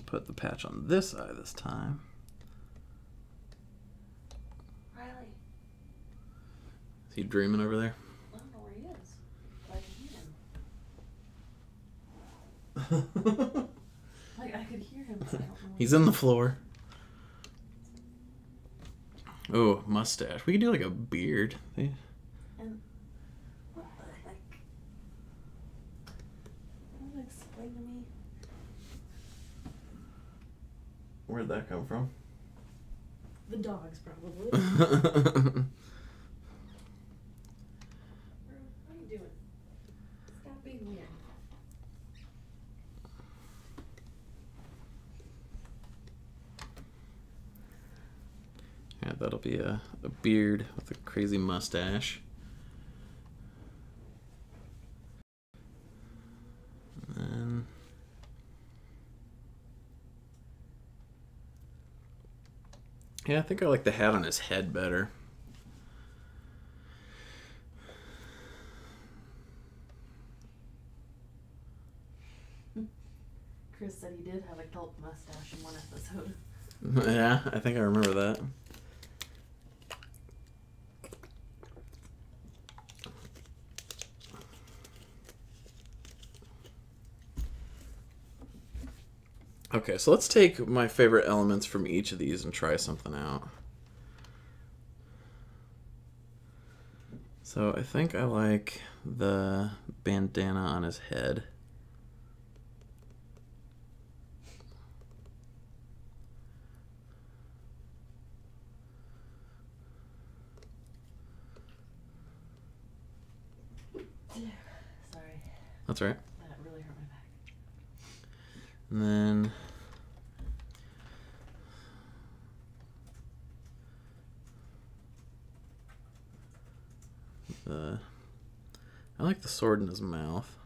put the patch on this eye this time. Riley. Is he dreaming over there? I don't know where he is, but I can hear him. Like, I could hear him, but I don't know where He's in the floor. Oh, mustache. We could do like a beard. And what the heck? Can you explain to me? Where'd that come from? The dogs, probably. Yeah, What are you doing? Stop being weird. that'll be a beard with a crazy mustache. And yeah, I think I like the hat on his head better. Chris said he did have a kelp mustache in one episode. Yeah, I think I remember that. Okay, so let's take my favorite elements from each of these and try something out. So I think I like the bandana on his head. Sorry. That's right. That really hurt my back. And then I like the sword in his mouth.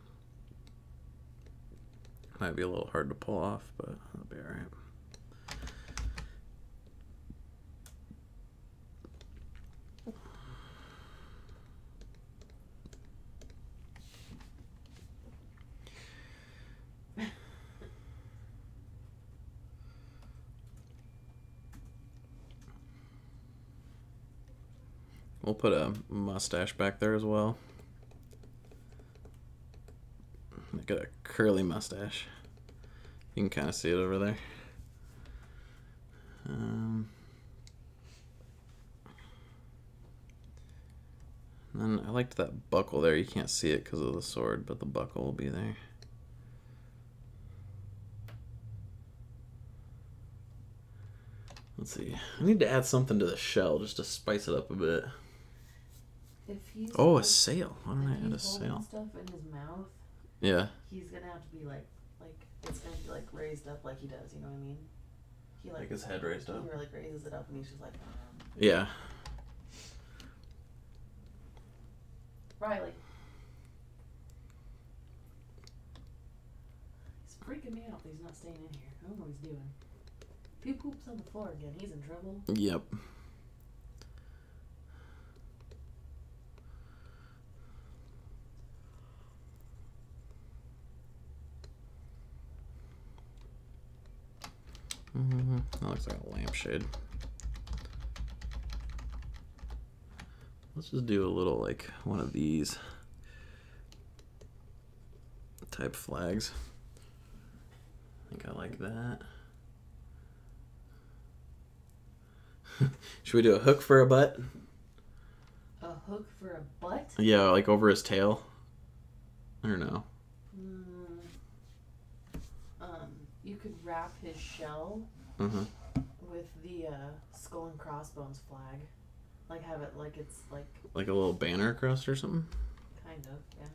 Might be a little hard to pull off, but that'll be alright. We'll put a mustache back there as well. Make it a curly mustache. You can kind of see it over there. And I liked that buckle there. You can't see it because of the sword, but the buckle will be there. Let's see. I need to add something to the shell just to spice it up a bit. Oh, a sail. Why don't I add a sail? Stuff in his mouth. Yeah. He's gonna have to be like it's gonna be like raised up like he does. You know what I mean? He Like his head raised up. He like raises it up and he's just like. Yeah. Riley. He's freaking me out that he's not staying in here. I don't know what he's doing. If he poops on the floor again, he's in trouble. Yep. That looks like a lampshade. Let's just do a little like one of these type flags. I think I like that. Should we do a hook for a butt? A hook for a butt? Yeah, like over his tail. I don't know. You could wrap his shell with the skull and crossbones flag. Like have it like it's like... Like a little banner across or something? Kind of, yeah.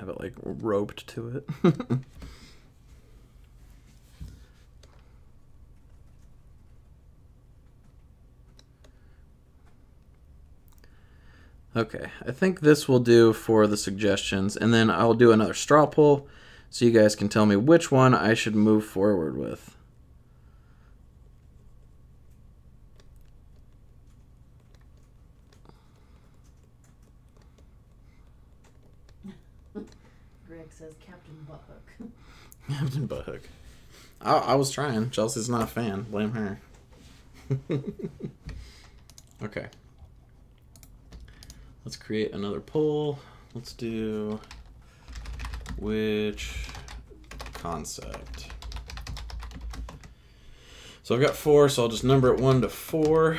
have it like roped to it. Okay, I think this will do for the suggestions, and then I'll do another straw poll so you guys can tell me which one I should move forward with. Greg says Captain Buthook. Captain Buthook. I was trying. Chelsea's not a fan. Blame her. Okay. Let's create another poll. Let's do which concept. So I've got 4, so I'll just number it 1 to 4.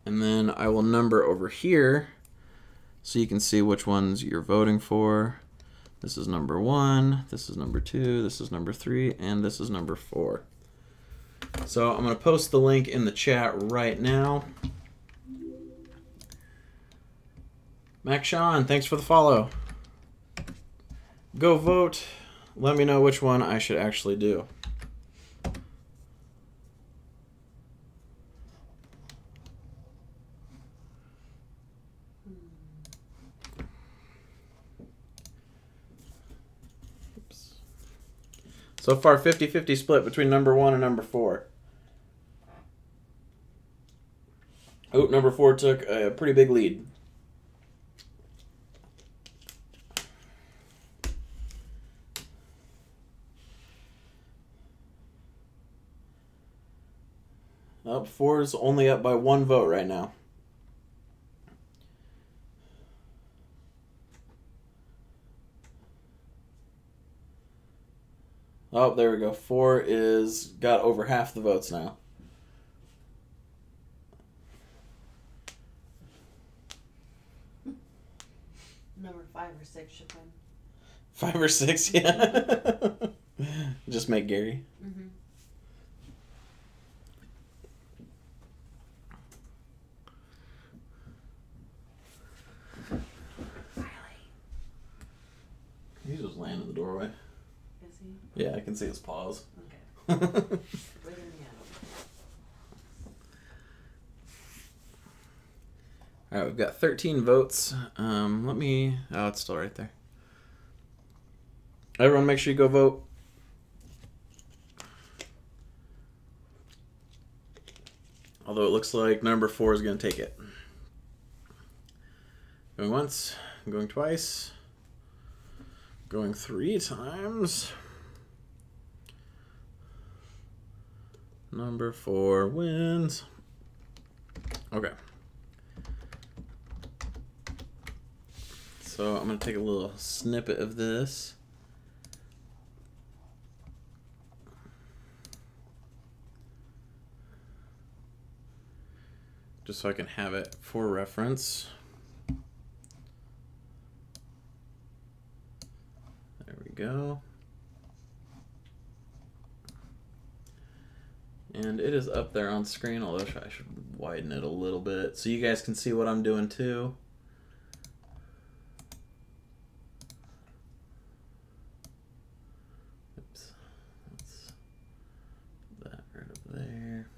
And then I will number over here so you can see which ones you're voting for. This is number 1, this is number 2, this is number 3, and this is number 4. So I'm going to post the link in the chat right now. Mac Sean, thanks for the follow. Go vote. Let me know which one I should actually do. Oops. So far, 50-50 split between number 1 and number 4. Oh, number 4 took a pretty big lead. Up 4 is only up by 1 vote right now. Oh, there we go. 4 is got over half the votes now. Number 5 or 6 should win. 5 or 6, yeah. Just make Gary. Mm-hmm. He's just laying in the doorway. Is he? Yeah, I can see his paws. Okay. Wait in the Alright, we've got 13 votes. Let me... Oh, it's still right there. Everyone make sure you go vote. Although it looks like number 4 is going to take it. Going once, going twice, going 3 times. Number 4 wins. Okay. So I'm going to take a little snippet of this. Just so I can have it for reference. There we go. And it is up there on screen, although I should widen it a little bit so you guys can see what I'm doing too. Oops. Let's put that right up there.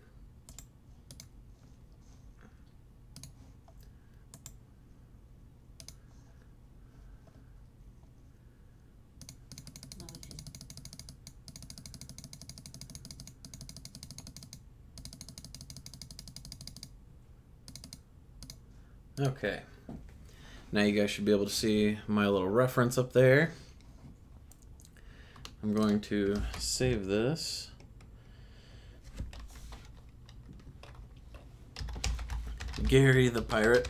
Okay, now you guys should be able to see my little reference up there. I'm going to save this. Gary the Pirate.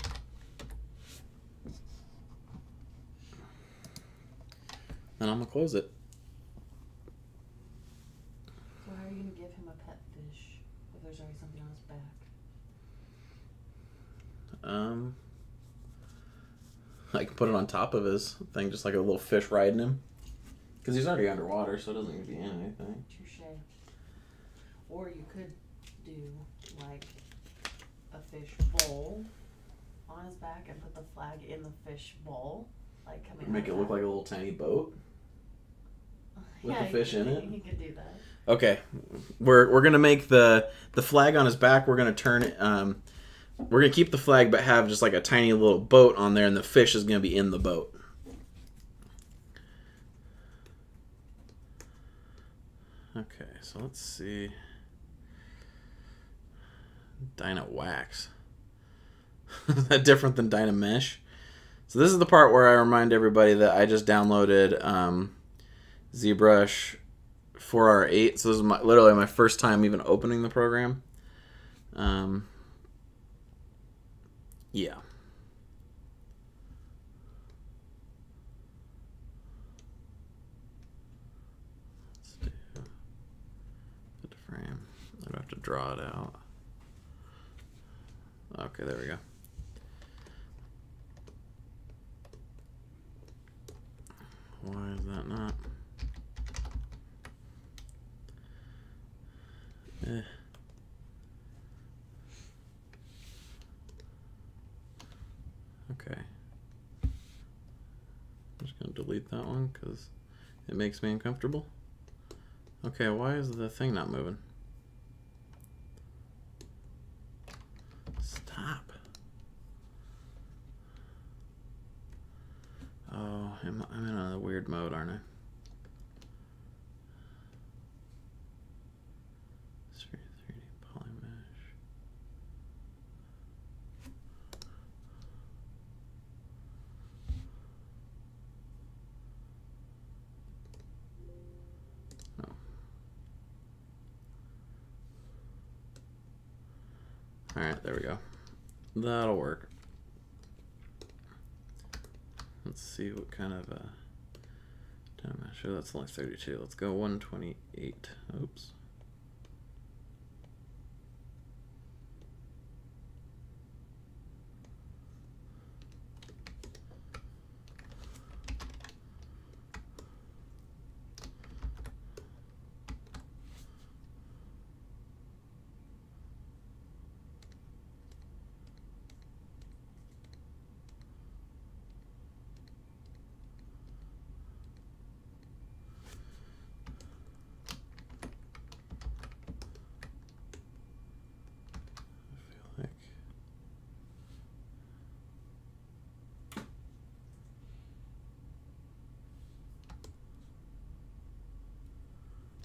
And I'm going to close it. So how are you going to give him a pet fish if there's already something on his back? I can put it on top of his thing, just like a little fish riding him. Because he's already underwater, so it doesn't need to be in anything. Touche. Or you could do like a fish bowl on his back and put the flag in the fish bowl, like coming. Make it look like a little tiny boat with the fish in it. He could do that. Okay, we're gonna make the flag on his back. We're gonna turn it. We're gonna keep the flag, but have just like a tiny little boat on there, and the fish is gonna be in the boat. Okay, so let's see. Dyna Wax. Is that different than Dyna Mesh? So this is the part where I remind everybody that I just downloaded ZBrush 4R8. So this is literally my first time even opening the program. Yeah. Let's do the frame. I don't have to draw it out. Okay, there we go. Why is that not? Okay. I'm just going to delete that one because it makes me uncomfortable. Okay, why is the thing not moving? Stop. Oh, I'm in a weird mode, aren't I? 3D polymesh. Oh. All right, there we go. That'll work. Let's see what kind of I'm not sure that's only 32. Let's go 128. Oops.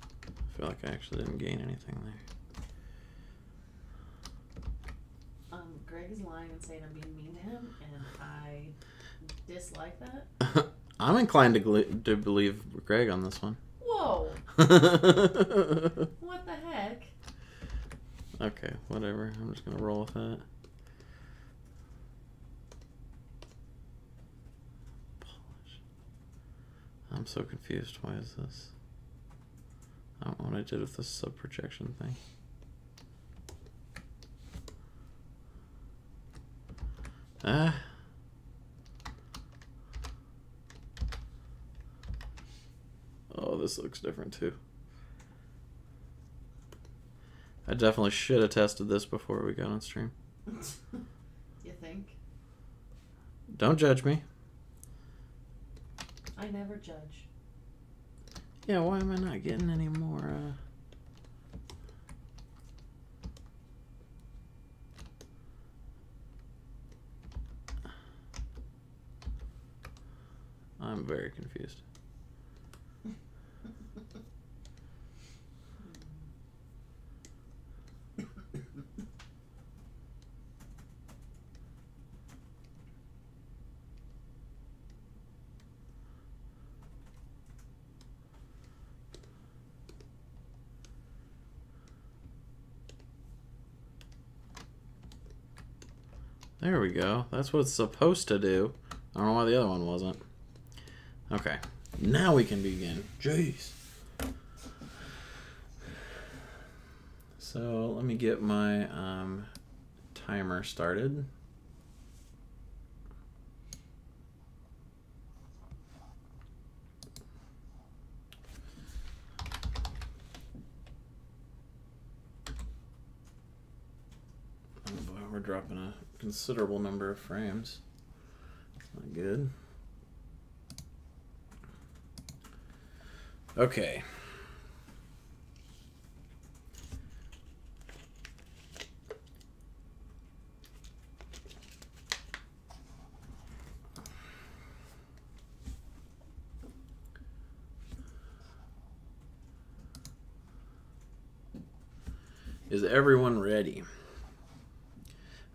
I feel like I actually didn't gain anything there. Greg is lying and saying I'm being mean to him, and I dislike that. I'm inclined to believe Greg on this one. Whoa! What the heck? Okay, whatever. I'm just gonna roll with that. Polish. I'm so confused. Why is this? I don't know what I did with this sub-projection thing. Ah. Oh, this looks different too. I definitely should have tested this before we got on stream. You think? Don't judge me. I never judge. Yeah, why am I not getting any more? I'm very confused. There we go. That's what it's supposed to do. I don't know why the other one wasn't. Okay. Now we can begin. Jeez. So let me get my timer started. Oh boy, we're dropping a considerable number of frames. That's not good. Okay. Is everyone ready?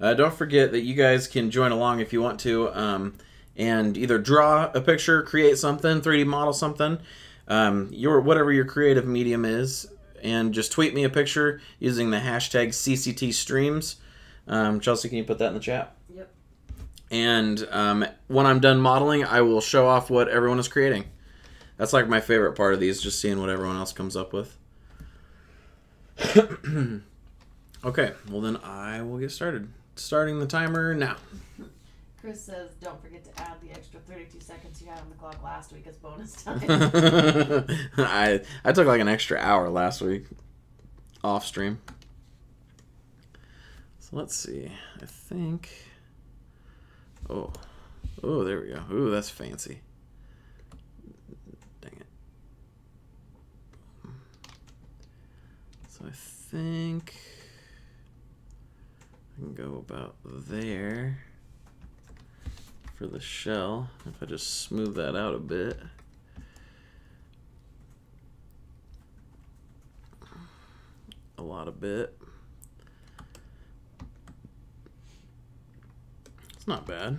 Don't forget that you guys can join along if you want to, and either draw a picture, create something, 3D model something, whatever your creative medium is, and just tweet me a picture using the hashtag #CCTStreams. Chelsea, can you put that in the chat? Yep. And when I'm done modeling, I will show off what everyone is creating. That's like my favorite part of these, just seeing what everyone else comes up with. Okay, well then I will get started. Starting the timer now. Chris says, don't forget to add the extra 32 seconds you had on the clock last week as bonus time. I took like an extra hour last week off stream. So let's see. I think... Oh, there we go. Ooh, that's fancy. Dang it. So I think I can go about there for the shell. If I just smooth that out a bit. A lot of bit. It's not bad.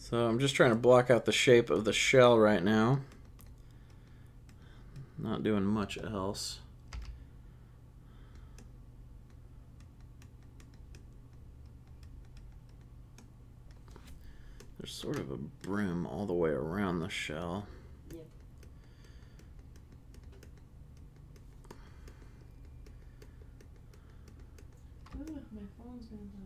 So I'm just trying to block out the shape of the shell right now. Not doing much else. There's sort of a brim all the way around the shell. Yep. Ooh, my phone's gonna die.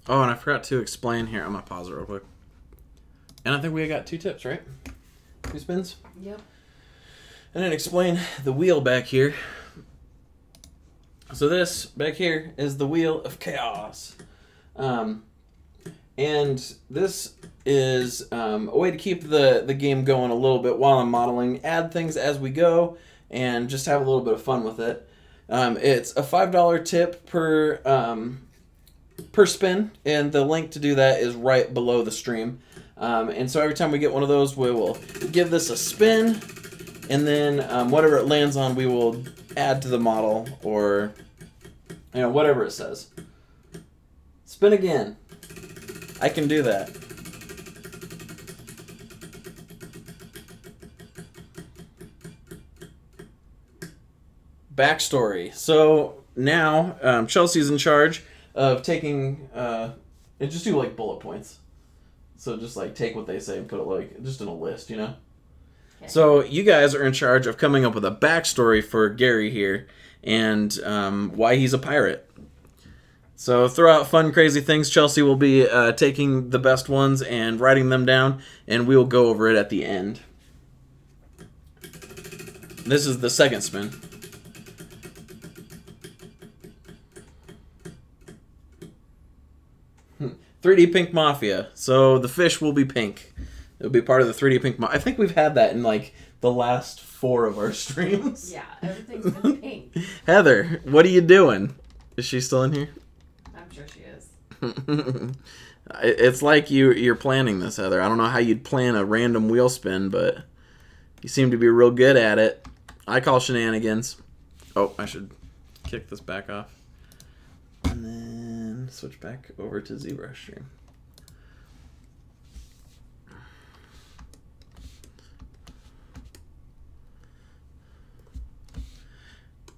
Oh, and I forgot to explain here. I'm going to pause it real quick. And I think we got 2 tips, right? 2 spins? Yep. And then explain the wheel back here. So this back here is the Wheel of Chaos. And this is a way to keep the game going a little bit while I'm modeling, add things as we go, and just have a little bit of fun with it. It's a $5 tip per spin, and the link to do that is right below the stream. And so every time we get one of those, we will give this a spin, and then whatever it lands on, we will add to the model, or whatever it says. Spin again. I can do that. Backstory. So now Chelsea's in charge of taking and just do like bullet points. So just like take what they say and put it like just in a list, you know? Okay. So you guys are in charge of coming up with a backstory for Gary here and why he's a pirate. So throw out fun, crazy things. Chelsea will be taking the best ones and writing them down, and we will go over it at the end. This is the second spin. "3D Pink Mafia." So the fish will be pink. It'll be part of the 3D Pink Mafia. I think we've had that in like the last 4 of our streams. Yeah, everything's been pink. Heather, what are you doing? Is she still in here? I'm sure she is. It's like you're planning this, Heather. I don't know how you'd plan a random wheel spin, but you seem to be real good at it. I call shenanigans. Oh, I should kick this back off. And then switch back over to ZBrush stream.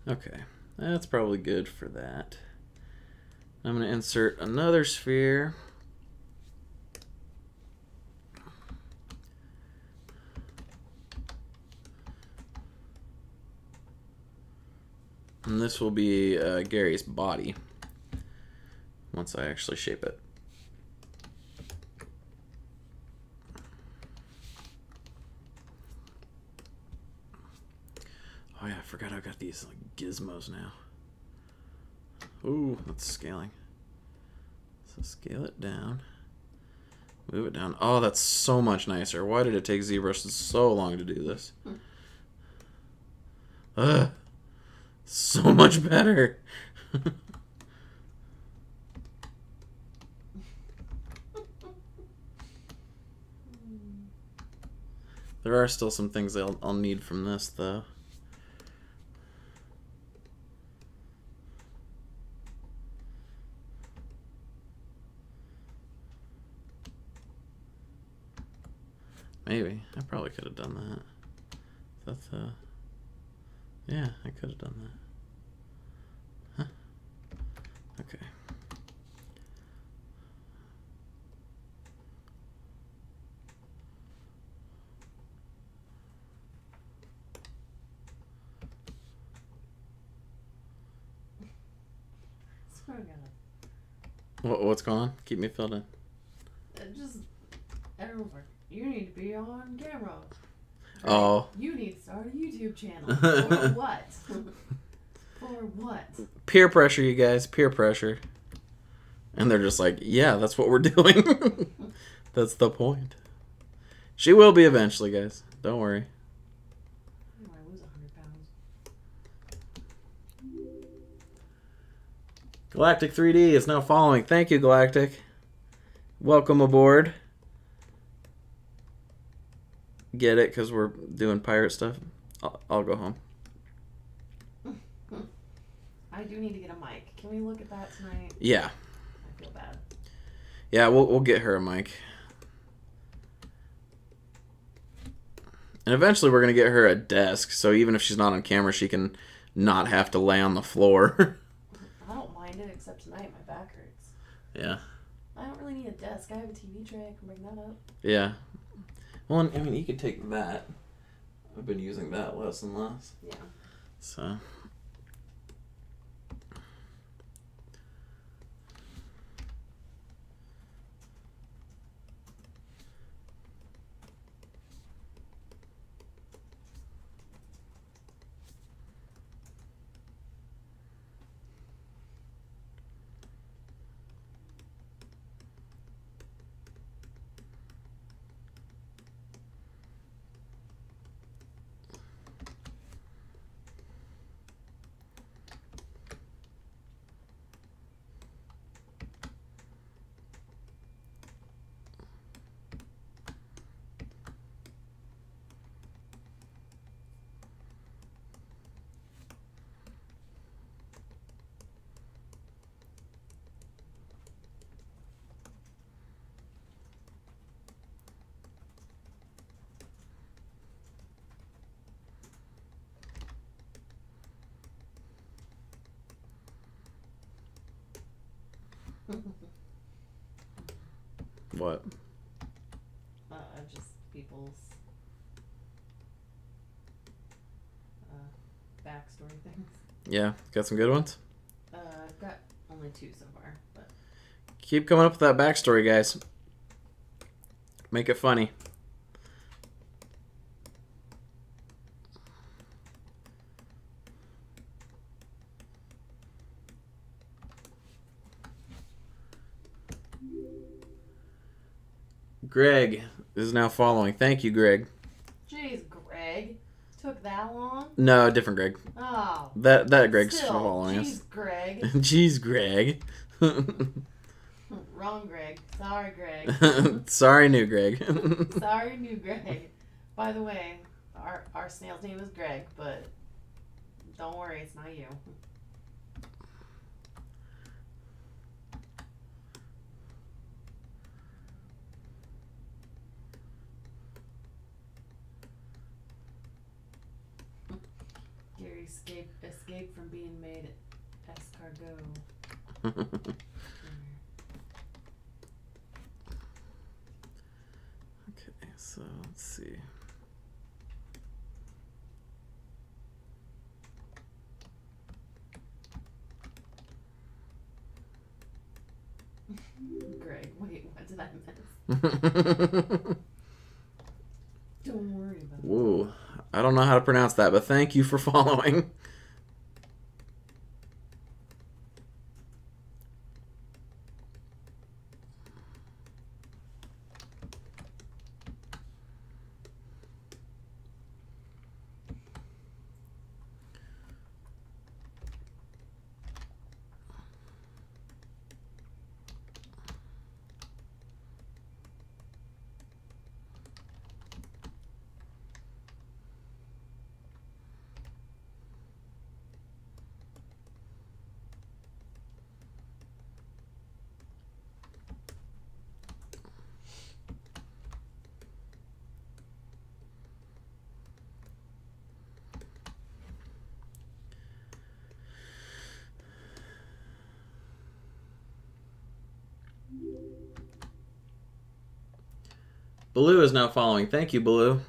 Okay, that's probably good for that. I'm going to insert another sphere. And this will be Gary's body once I actually shape it. Oh yeah, I forgot I've got these like gizmos now. Ooh, that's scaling. So scale it down. Move it down. Oh, that's so much nicer. Why did it take ZBrush so long to do this? Ugh. So much better. There are still some things I'll need from this, though. Maybe. I probably could have done that. That's, yeah, I could have done that. Huh. Okay. What's going on? Keep me filled in. Just everyone's like, you need to be on camera. Right? Oh. You need to start a YouTube channel. For what? For what? Peer pressure, you guys. Peer pressure. And they're just like, yeah, that's what we're doing. That's the point. She will be eventually, guys. Don't worry. I lose 100 pounds. Galactic 3D is now following. Thank you, Galactic. Welcome aboard. Get it? Because we're doing pirate stuff. I'll go home. I do need to get a mic. Can we look at that tonight? Yeah. I feel bad. Yeah, we'll get her a mic. And eventually we're going to get her a desk, so even if she's not on camera, she can not have to lay on the floor. I don't mind it, except tonight my back hurts. Yeah. I don't really need a desk. I have a TV tray. I can bring that up. Yeah. Well, I mean, you could take that. I've been using that less and less. Yeah. So... What? Just people's backstory things. Yeah, got some good ones? I've got only 2 so far, but... Keep coming up with that backstory, guys. Make it funny. Greg is now following. Thank you, Greg. Jeez, Greg. Took that long? No, different Greg. Oh. That Greg's following us. Jeez, Greg. Jeez, Greg. Wrong Greg. Sorry, Greg. Sorry, new Greg. Sorry, new Greg. By the way, our snail's name is Greg, but don't worry, it's not you. Gary escaped from being made escargot. Okay, so let's see. Greg, wait, what did I miss? Don't worry about it. Whoa, I don't know how to pronounce that, but thank you for following. Baloo is now following. Thank you, Baloo.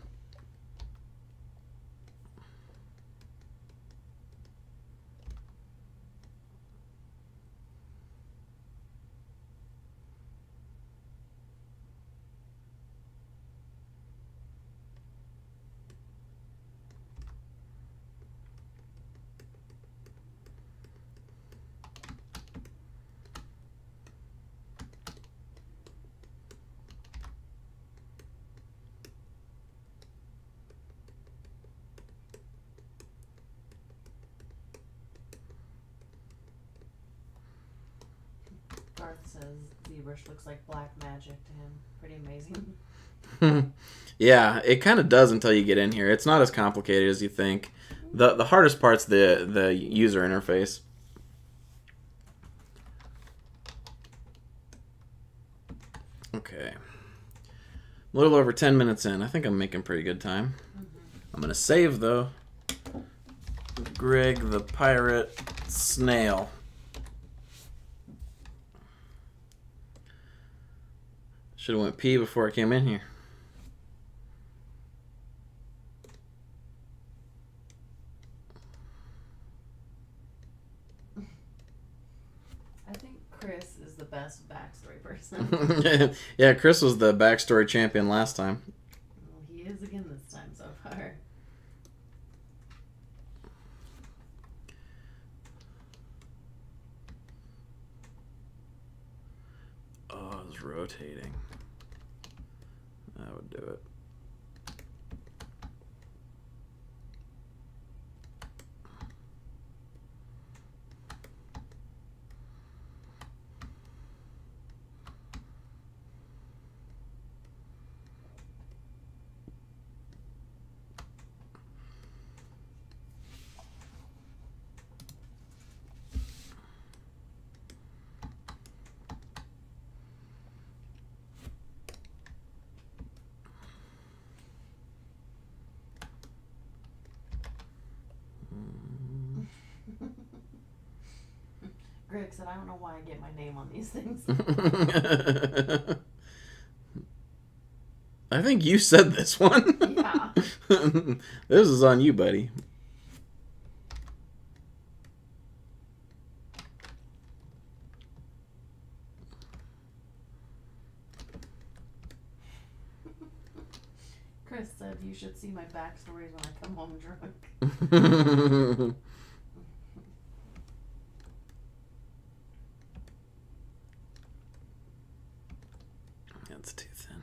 Garth says ZBrush looks like black magic to him. Pretty amazing. Yeah, it kind of does until you get in here. It's not as complicated as you think. The hardest part's the user interface. Okay. A little over 10 minutes in. I think I'm making pretty good time. I'm going to save, though. Greg the Pirate Snail. Should have went pee before I came in here. I think Chris is the best backstory person. Yeah, Chris was the backstory champion last time. Well, he is again this time so far. Oh, it was rotating. That would do it. Greg said, I don't know why I get my name on these things. I think you said this one. Yeah. This is on you, buddy. Chris said you should see my backstories when I come home drunk. That's too thin.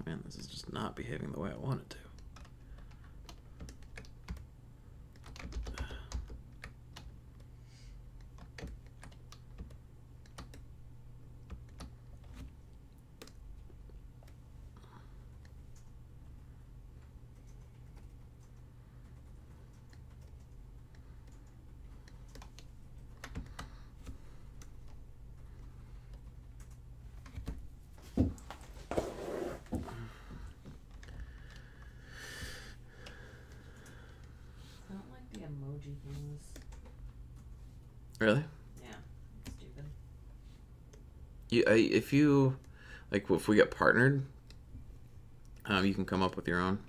Man, this is just not behaving the way I want it to. Emoji things. Really? Yeah, stupid. If you, like, if we get partnered, you can come up with your own.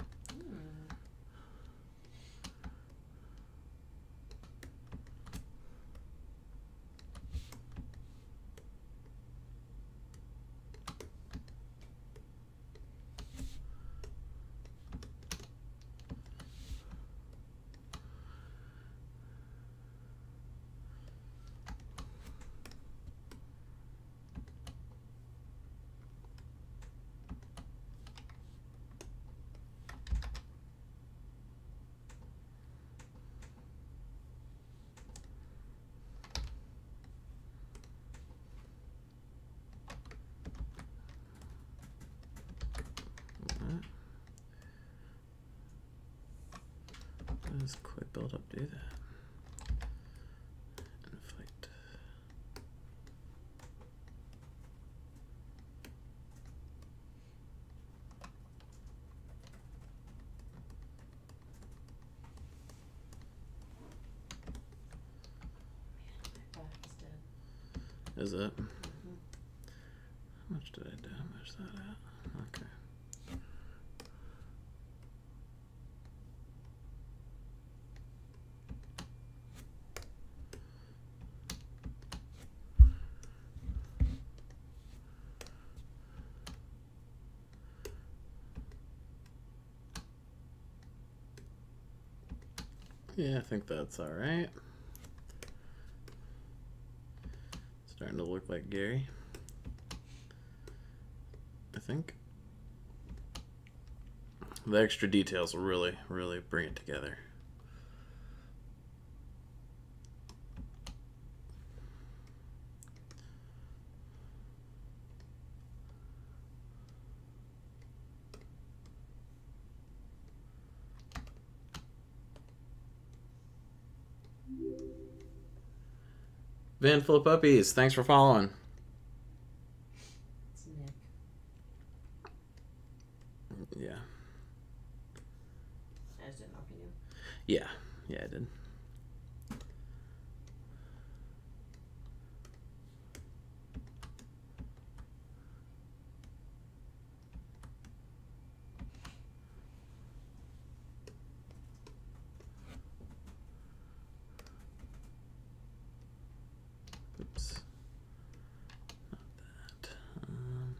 How does quick build up do that? Inflate. My back's dead. Is it? How much did I damage that at? Okay. Yeah, I think that's all right. Starting to look like Gary, I think. The extra details will really, really bring it together. Van Full of Puppies, thanks for following. It's Nick. Yeah. I just didn't know if you knew. Yeah, I did. Oops. Not that. Boom.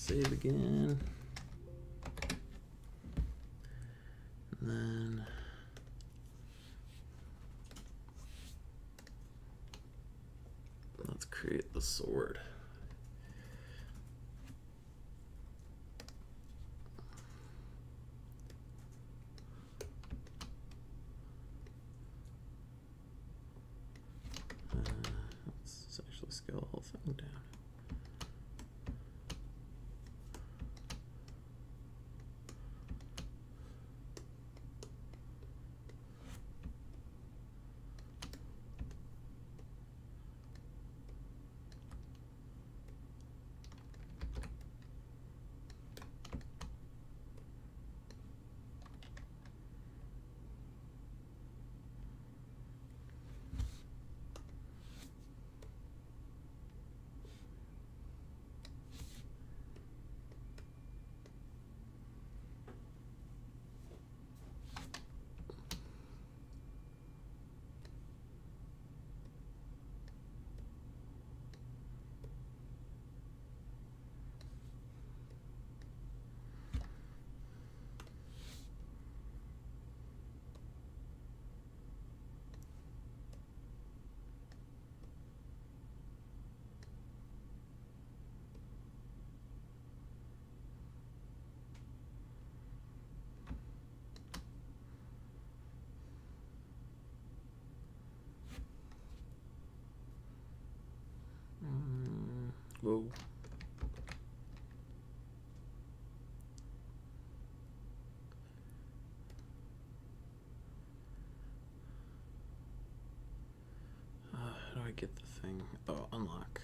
Save again. And then let's create the sword. Let's actually scale the whole thing down. Whoa. How do I get the thing? Oh, unlock.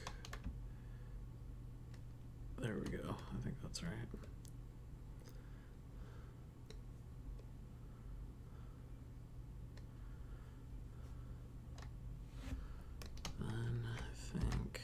There we go. I think that's right. Then I think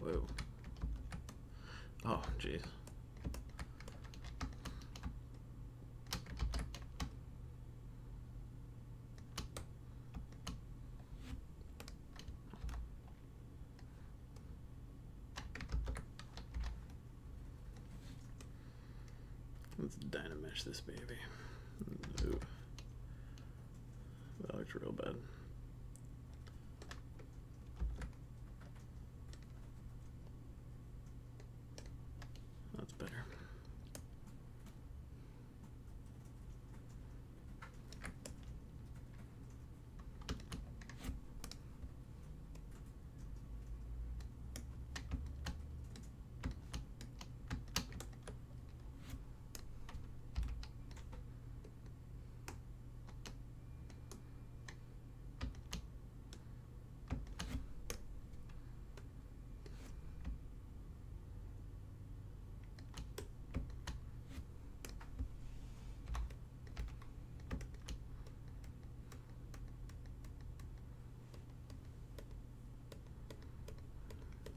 whoa. Oh, jeez. Let's dynamesh this baby. Ooh. That looks real bad. That's better.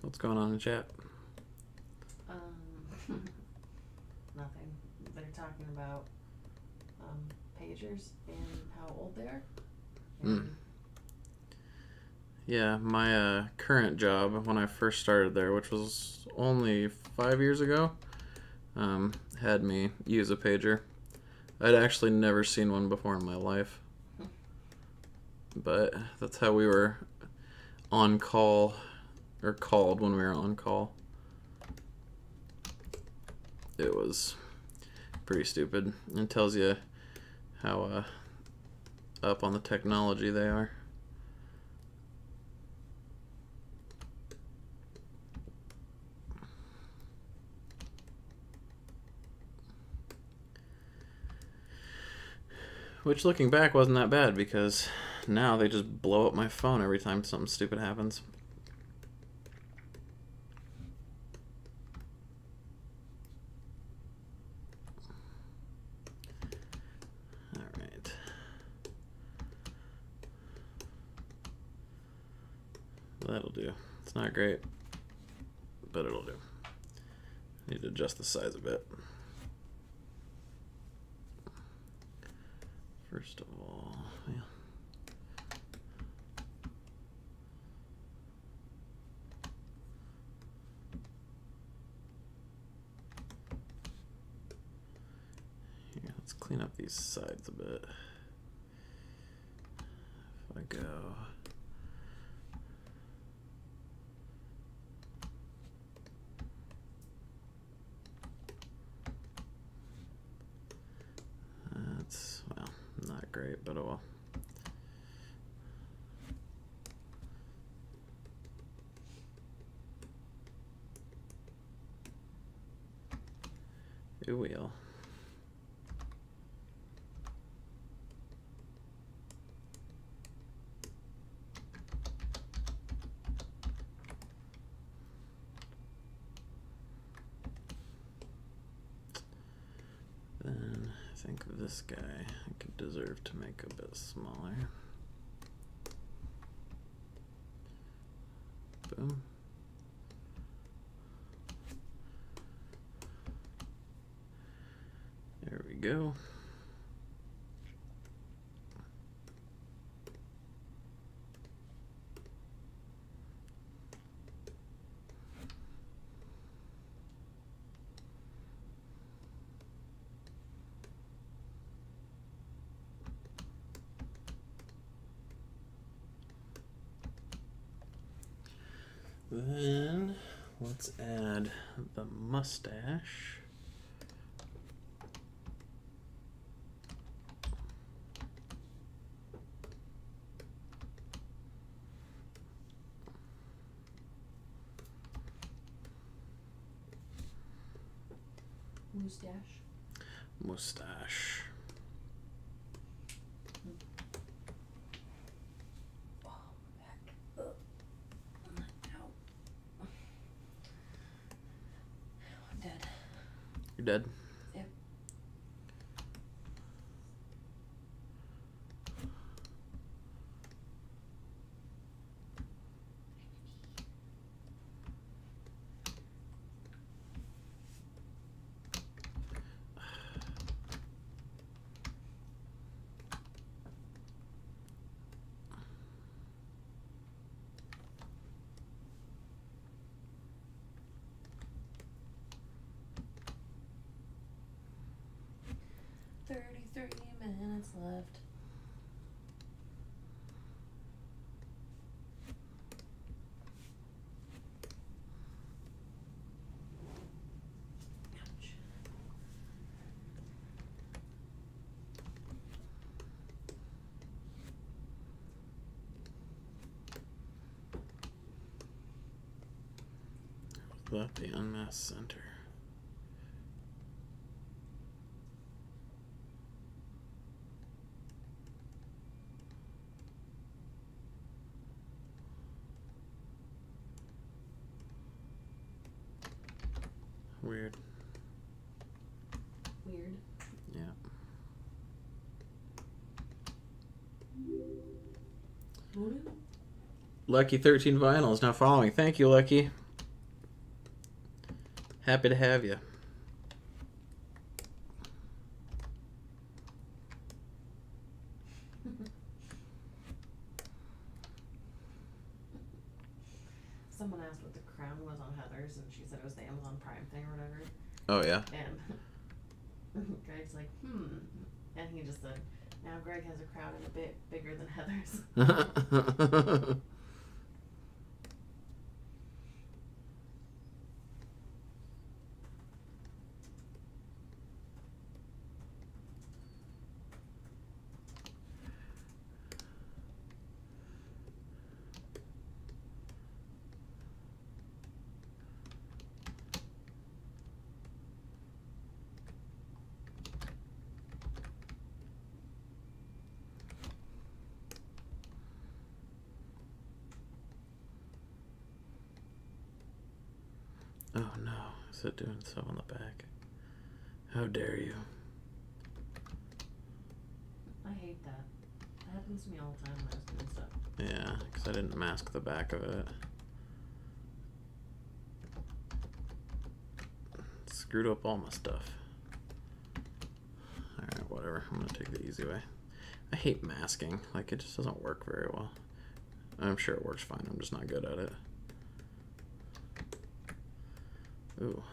What's going on in chat? Nothing. They're talking about pagers and how old they are. Yeah, my current job, when I first started there, which was only 5 years ago, had me use a pager. I'd actually never seen one before in my life. But that's how we were on call, or called when we were on call. It was pretty stupid. It tells you how up on the technology they are. Which, looking back, wasn't that bad, because now they just blow up my phone every time something stupid happens. Alright. That'll do. It's not great, but it'll do. Need to adjust the size a bit. First of all, yeah. Here, let's clean up these sides a bit. If I go well, not great, but oh well. It will. Then I think this guy I could deserve to make a bit smaller. Boom. There we go. Then let's add the mustache. Mustache. Mustache. You're dead? Yep. Minutes left. Ouch. Left the unmasked center. Weird. Weird. Yeah. Lucky 13 Vinyl is now following. Thank you, Lucky. Happy to have you. Someone asked what the crown was on Heather's, and she said it was the Amazon Prime thing or whatever. Oh, yeah? And Greg's like, and he just said, now Greg has a crown and a bit bigger than Heather's. Oh no, is it doing so on the back? How dare you? I hate that. That happens to me all the time when I was doing stuff. Yeah, because I didn't mask the back of it. Screwed up all my stuff. Alright, whatever. I'm gonna take the easy way. I hate masking. Like, it just doesn't work very well. I'm sure it works fine. I'm just not good at it. Ooh.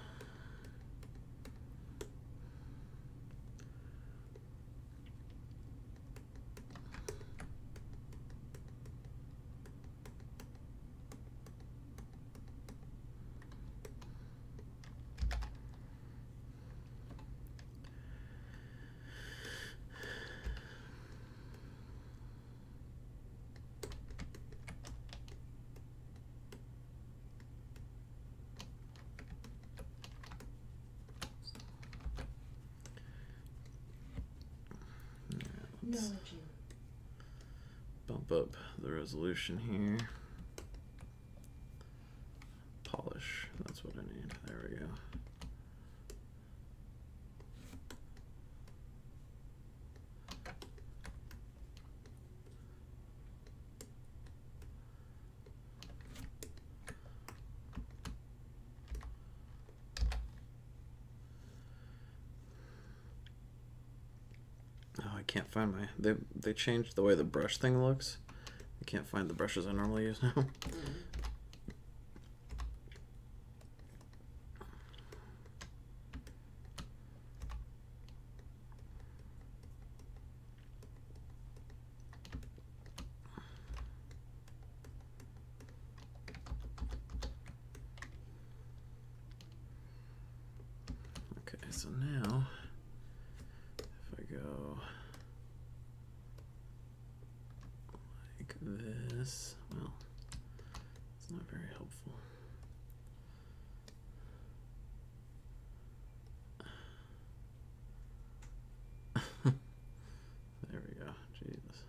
Bump up the resolution here. Polish, that's what I need. There we go. I can't find my, they changed the way the brush thing looks. I can't find the brushes I normally use now. Okay, so now if I go like this, well, it's not very helpful. There we go. Jesus.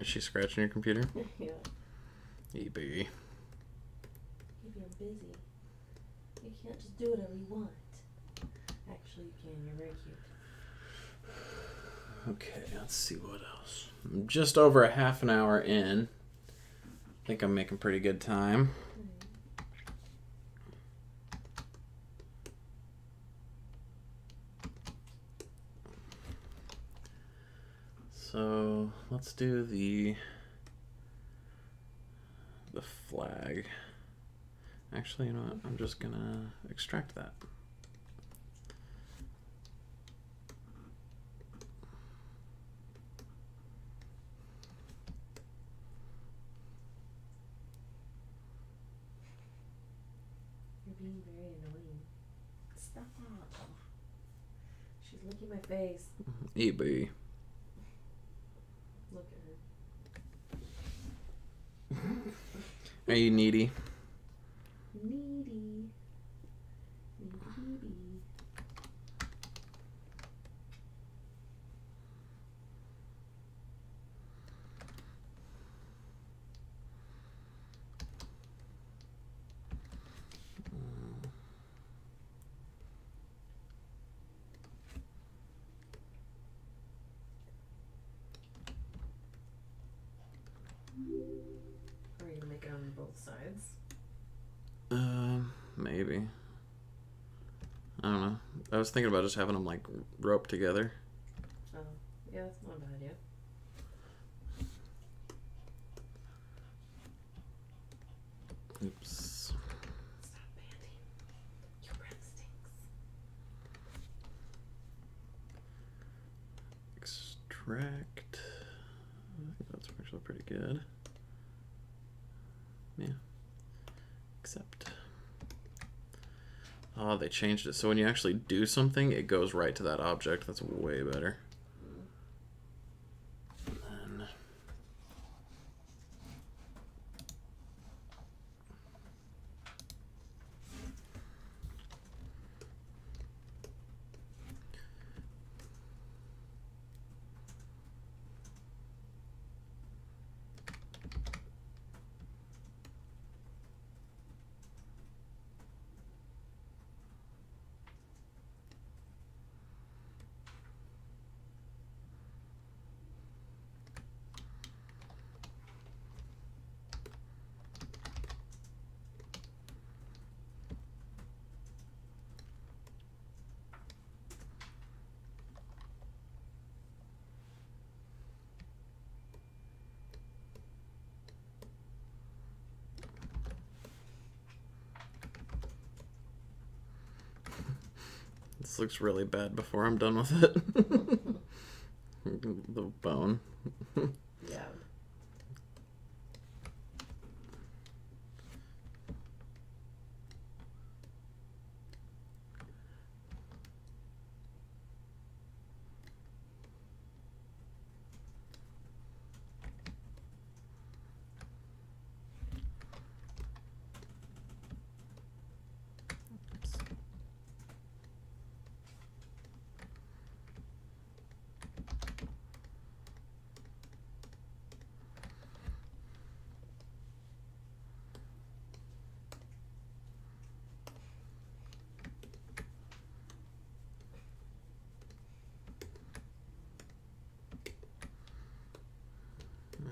Is she scratching your computer? Yeah. Hey, baby. Maybe I'm busy. You can't just do whatever you want. Actually, you can. You're very cute. Okay, let's see what else. I'm just over a half an hour in. I think I'm making pretty good time. So let's do the flag. Actually, you know what? I'm just gonna extract that. You're being very annoying. Stop. She's licking my face. EB. Look at her. Are you needy? Needy. Needy. Are you gonna make it on both sides? Maybe. I don't know. I was thinking about just having them like roped together. Oh, yeah, that's not a bad idea. Oops. Stop panting. Your breath stinks. Extract. I think that's actually pretty good. Yeah. Accept. Oh, they changed it. So when you actually do something, it goes right to that object. That's way better. This looks really bad before I'm done with it. The bone. Yeah.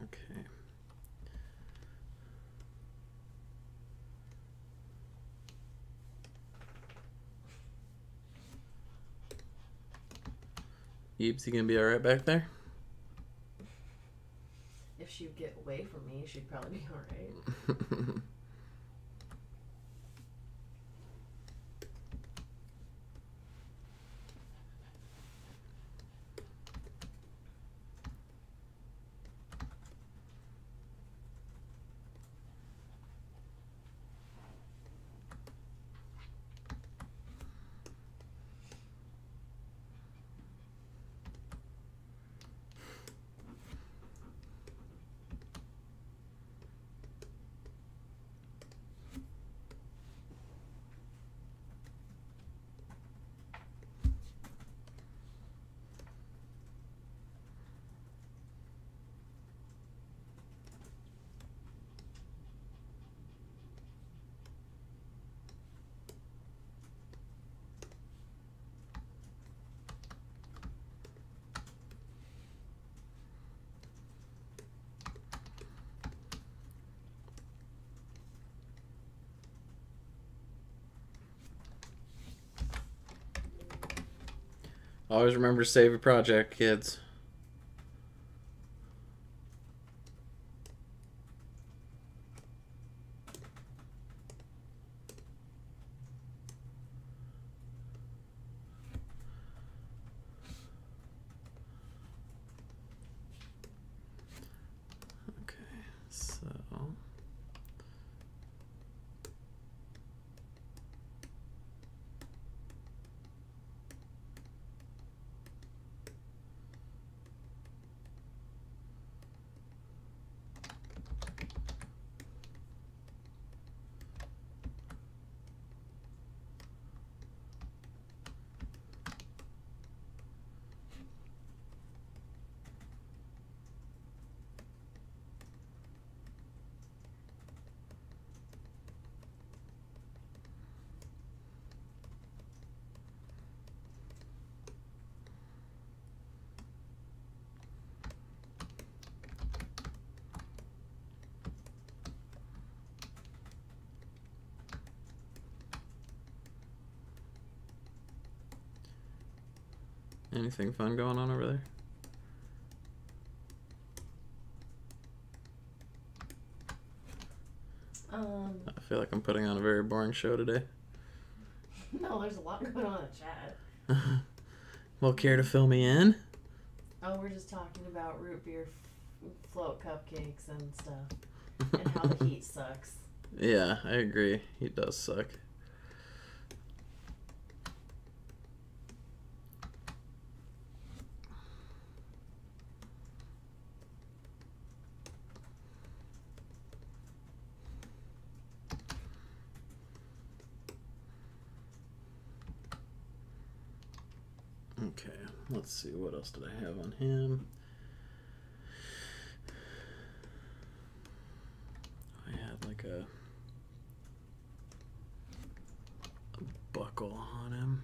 Okay. Yeebs, you gonna be alright back there? If she'd get away from me, she'd probably be alright. Always remember to save your project, kids. Okay, so... Anything fun going on over there? I feel like I'm putting on a very boring show today. No, there's a lot going on in the chat. Well, care to fill me in? Oh, we're just talking about root beer float cupcakes and stuff. And how the heat sucks. Yeah, I agree. He does suck. Okay, let's see, what else did I have on him? I had like a buckle on him.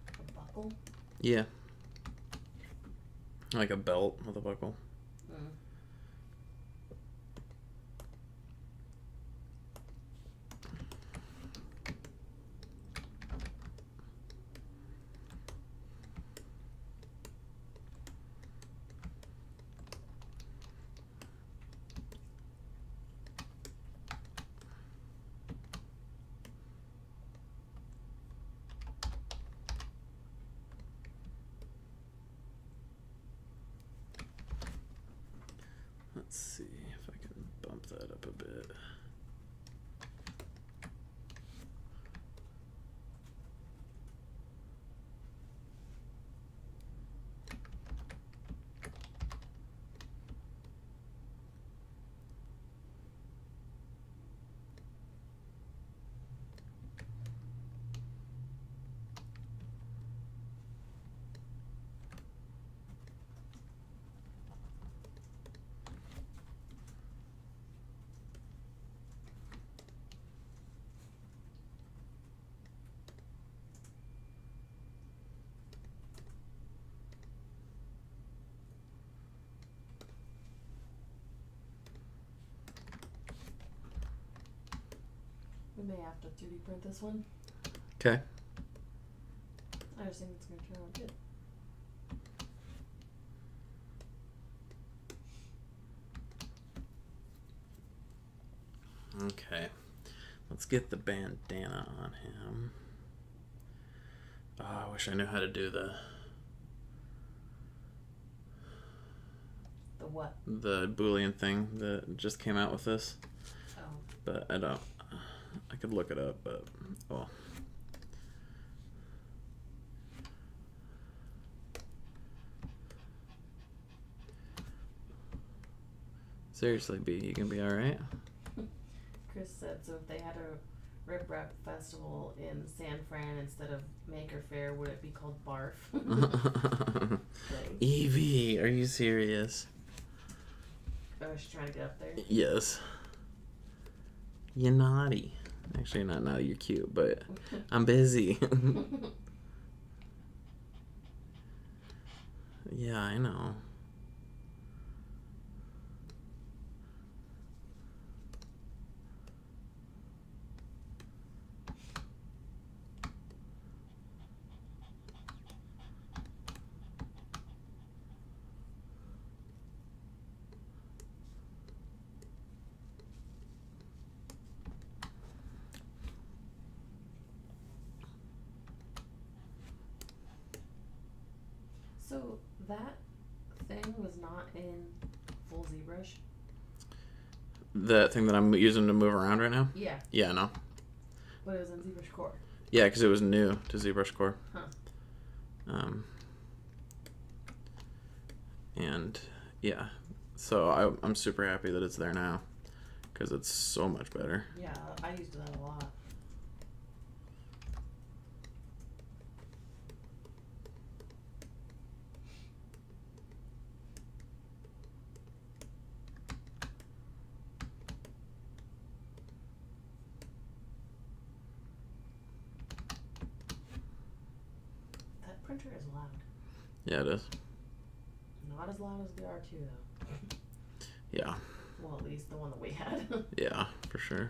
A buckle? Yeah. Like a belt with a buckle. Mm. Let's see if I can bump that up a bit. We may have to 3D print this one. Okay. I just think it's going to turn out good. Okay. Let's get the bandana on him. Oh, I wish I knew how to do the what? The Boolean thing that just came out with this. Oh. But I don't. I could look it up, but oh. Seriously, B, you can be alright? Chris said, so if they had a Rip Rap festival in San Fran instead of Maker Faire, would it be called Barf? Evie, are you serious? Oh, she's trying to get up there? Yes. You're naughty. Actually, you're not naughty, you're cute, but I'm busy. Yeah, I know. So that thing was not in full ZBrush? The thing that I'm using to move around right now? Yeah. Yeah, no. But it was in ZBrush Core? Yeah, because it was new to ZBrush Core. Huh. And yeah, so I'm super happy that it's there now because it's so much better. Yeah, I used that a lot. That printer is loud. Yeah, it is. Not as loud as the R2 though. Yeah. Well, at least the one that we had. Yeah, for sure.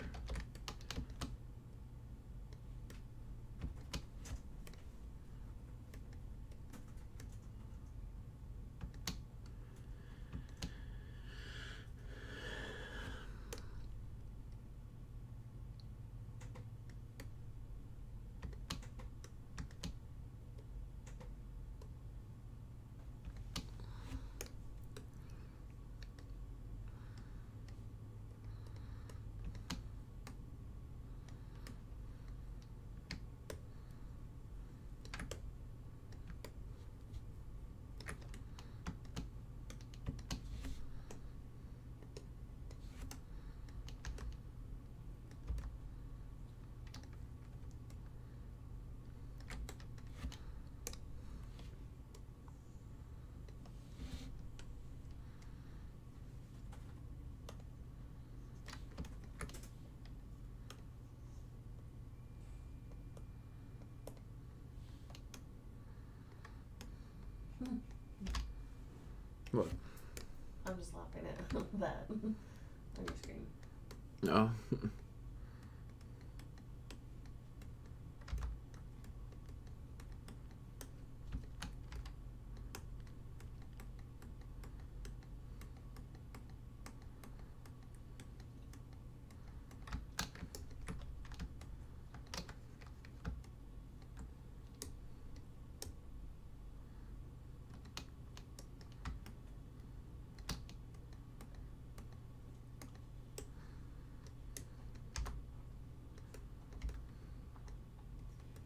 What? I'm just laughing at that on your screen. No.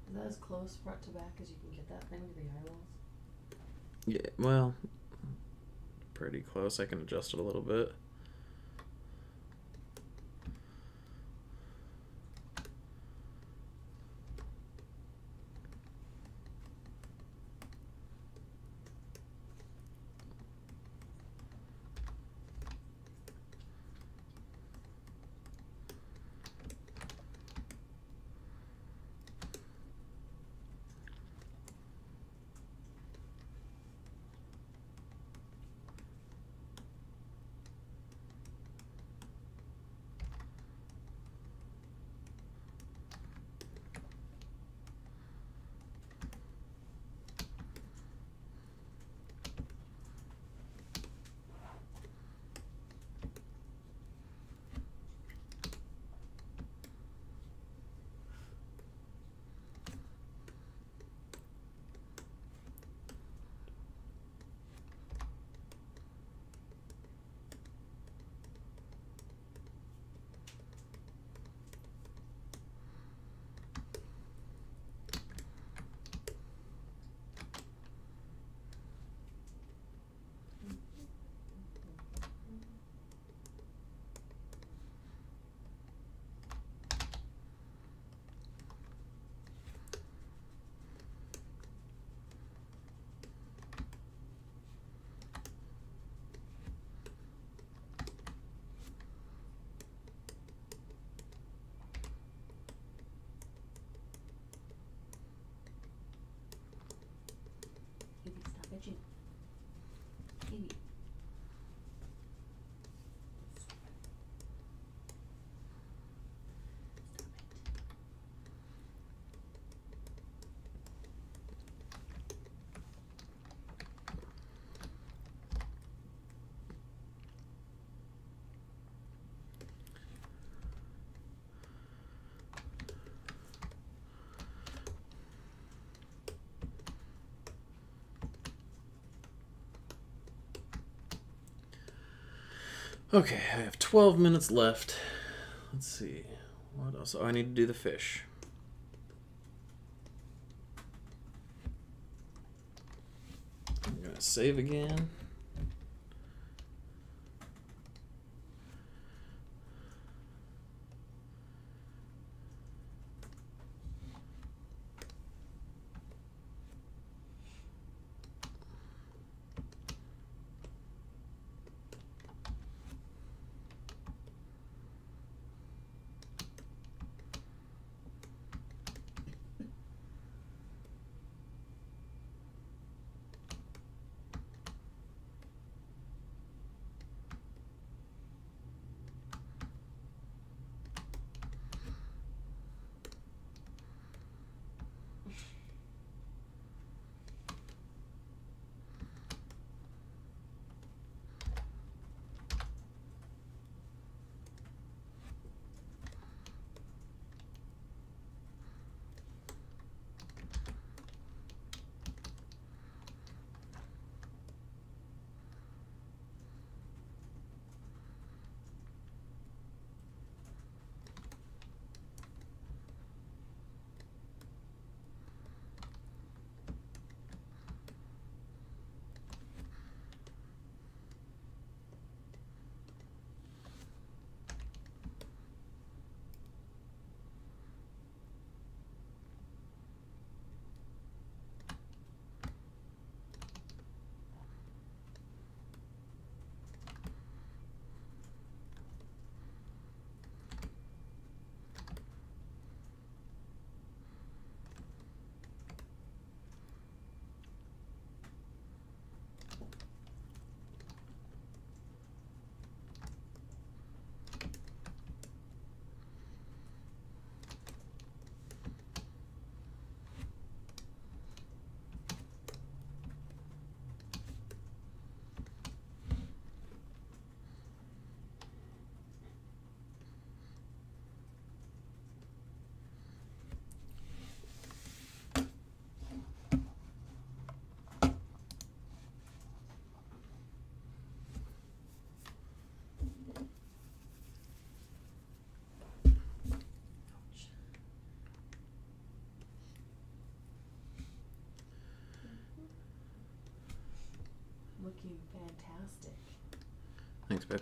Is that as close front to back as you can get that thing to the eyeballs? Yeah, well, pretty close. I can adjust it a little bit. Evie, stop itching. Evie. Okay, I have 12 minutes left. Let's see. What else? Oh, I need to do the fish. I'm going to save again. looking fantastic. Thanks, babe.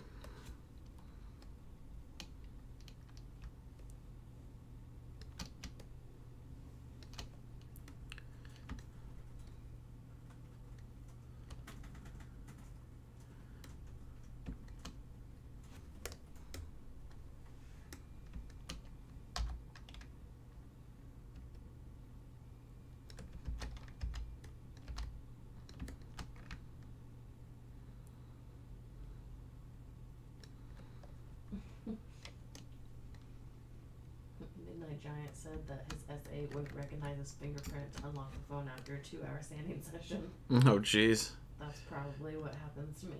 Midnight Giant said that his SA wouldn't recognize his fingerprint to unlock the phone after a 2-hour sanding session. Oh, jeez. That's probably what happens to me.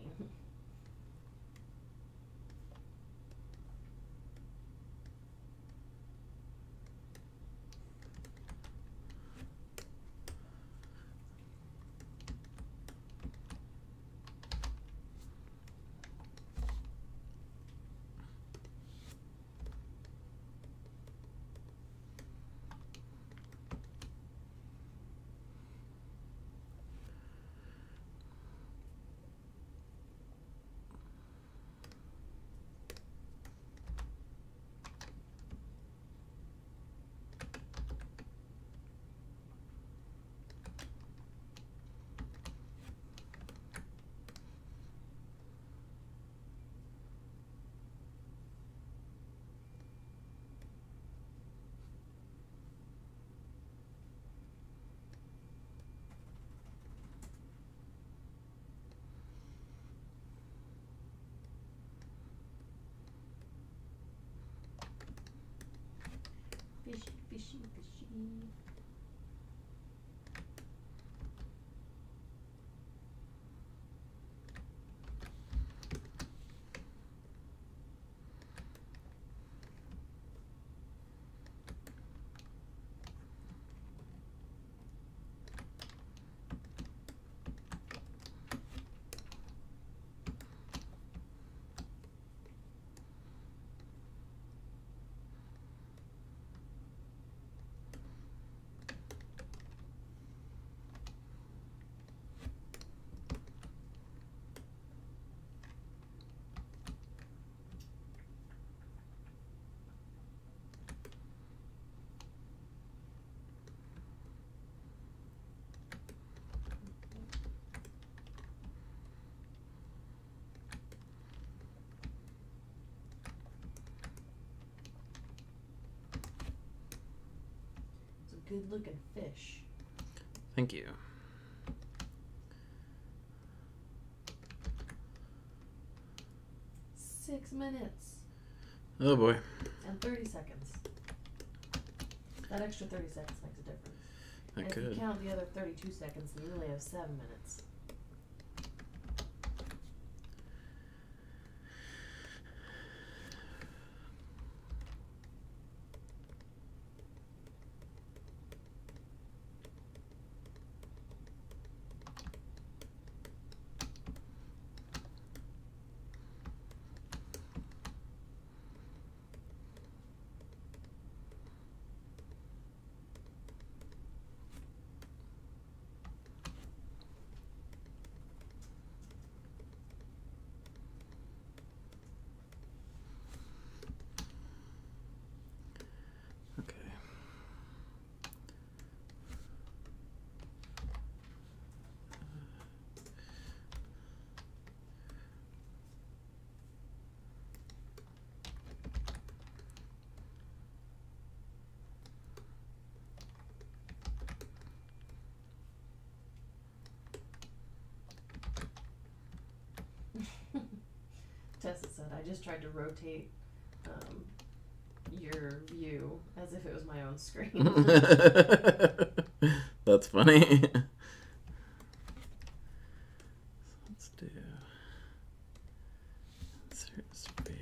Fishy, fishy, fishy. Good looking fish. Thank you. Six minutes. Oh boy. And 30 seconds. That extra 30 seconds makes a difference. That and could. If you count the other 32 seconds, then you only have 7 minutes. Okay. Tessa said, I just tried to rotate your view as if it was my own screen. That's funny. Let's do insert spear.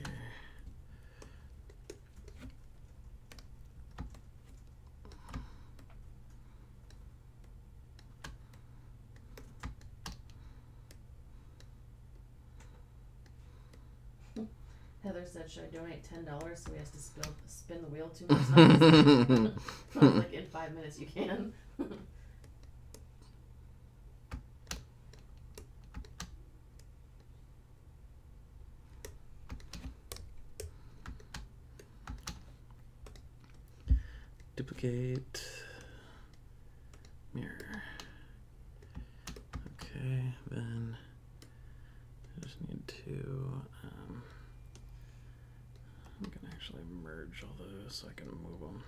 Heather said, should I donate $10 so he has to spin the wheel 2 more times? I was like, in 5 minutes you can. duplicate, mirror. Okay, then I just need to, I'm gonna actually merge all those so I can move them.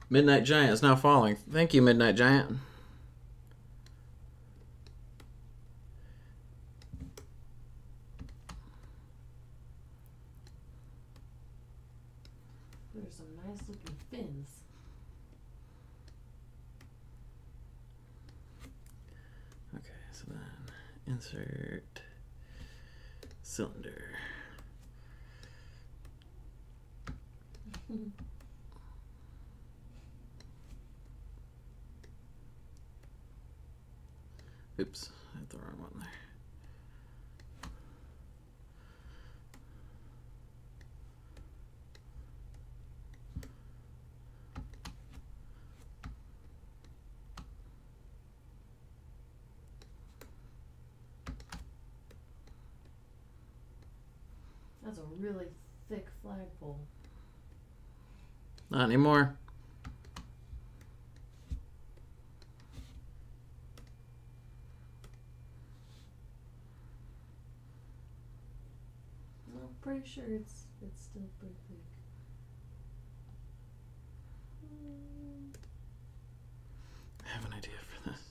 Midnight Giant is now falling. Thank you, Midnight Giant. There's some nice looking fins. Okay, so then insert cylinder. Oops, I hit the wrong one there. That's a really thick flagpole. Not anymore. I'm pretty sure it's still pretty thick. I have an idea for this.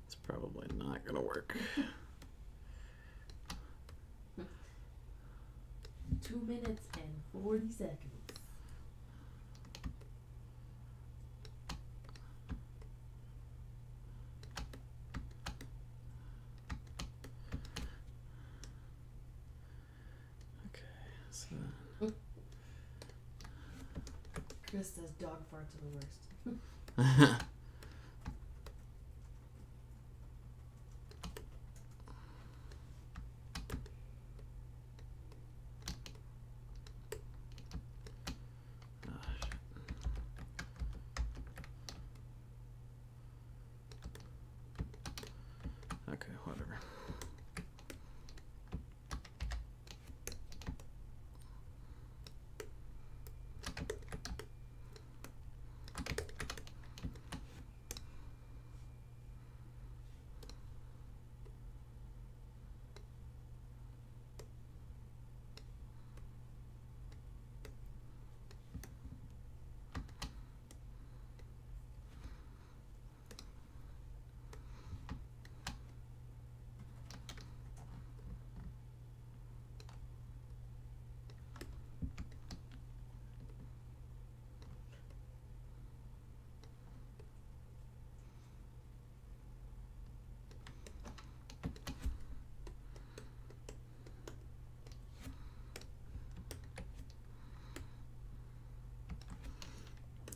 It's probably not gonna work. 2 minutes and 40 seconds. Okay, so Chris says dog farts are the worst. okay, whatever.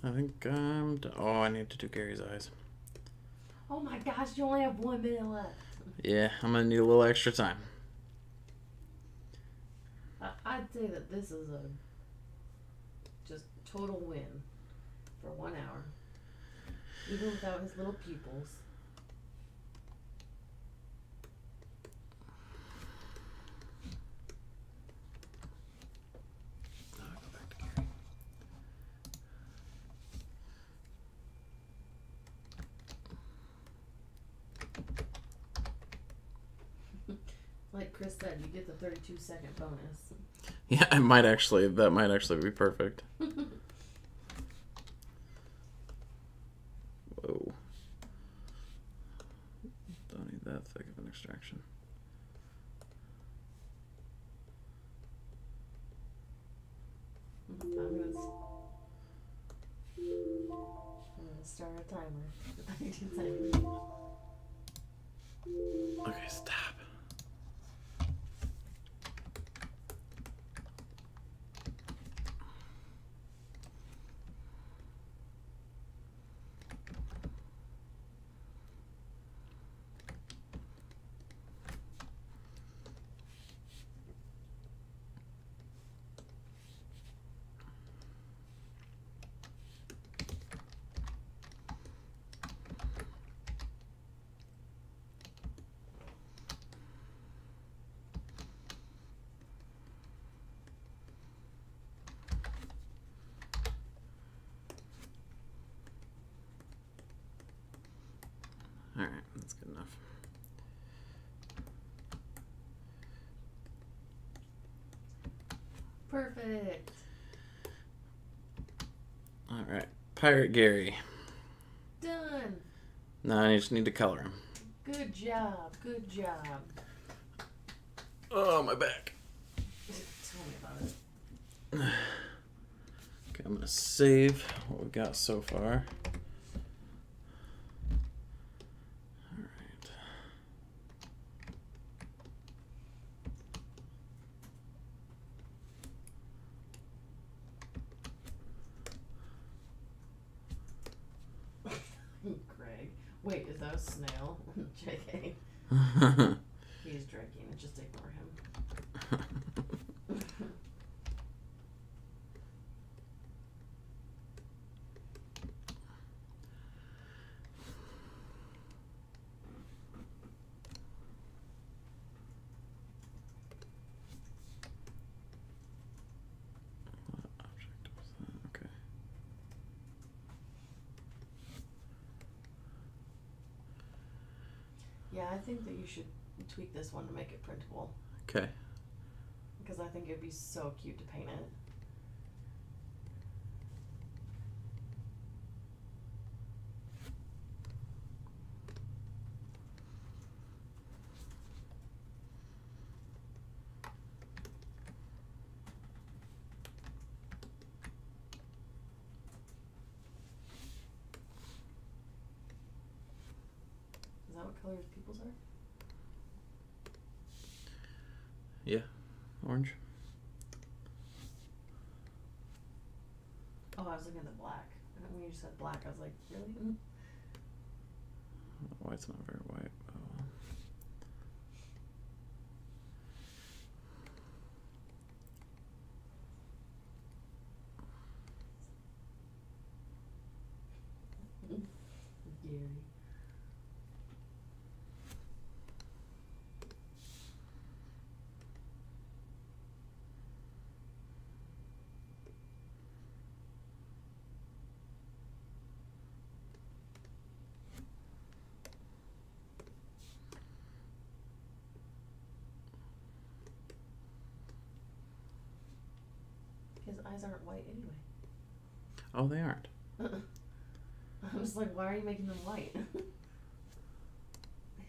I think oh, I need to do Gary's eyes. Oh my gosh, you only have 1 minute left. Yeah, I'm gonna need a little extra time. I'd say that this is a just total win for 1 hour. Even without his little pupils. I'll go back to Gary. Like Chris said, you get the 32-second bonus. Yeah, that might actually be perfect. Whoa. Don't need that thick of an extraction. I'm gonna start a timer for 32 seconds. Okay, stop. right, that's good enough. Perfect. All right, Pirate Gary. Done. Now I just need to color him. Good job. Good job. Oh, my back. Tell me about it. Okay, I'm gonna save what we've got so far. All right. Greg. Wait, is that a snail? JK. He's drinking. Just ignore him. What object was that? Okay. Yeah, I think that you should tweak this one to make it printable. Okay. Because I think it'd be so cute to paint it. Is that what colors people's are? Yeah. Orange. Oh, I was looking at the black. And when you said black, I was like, really? White's not very white. Oh. Gary. His eyes aren't white anyway. Oh, they aren't. I was like, why are you making them white?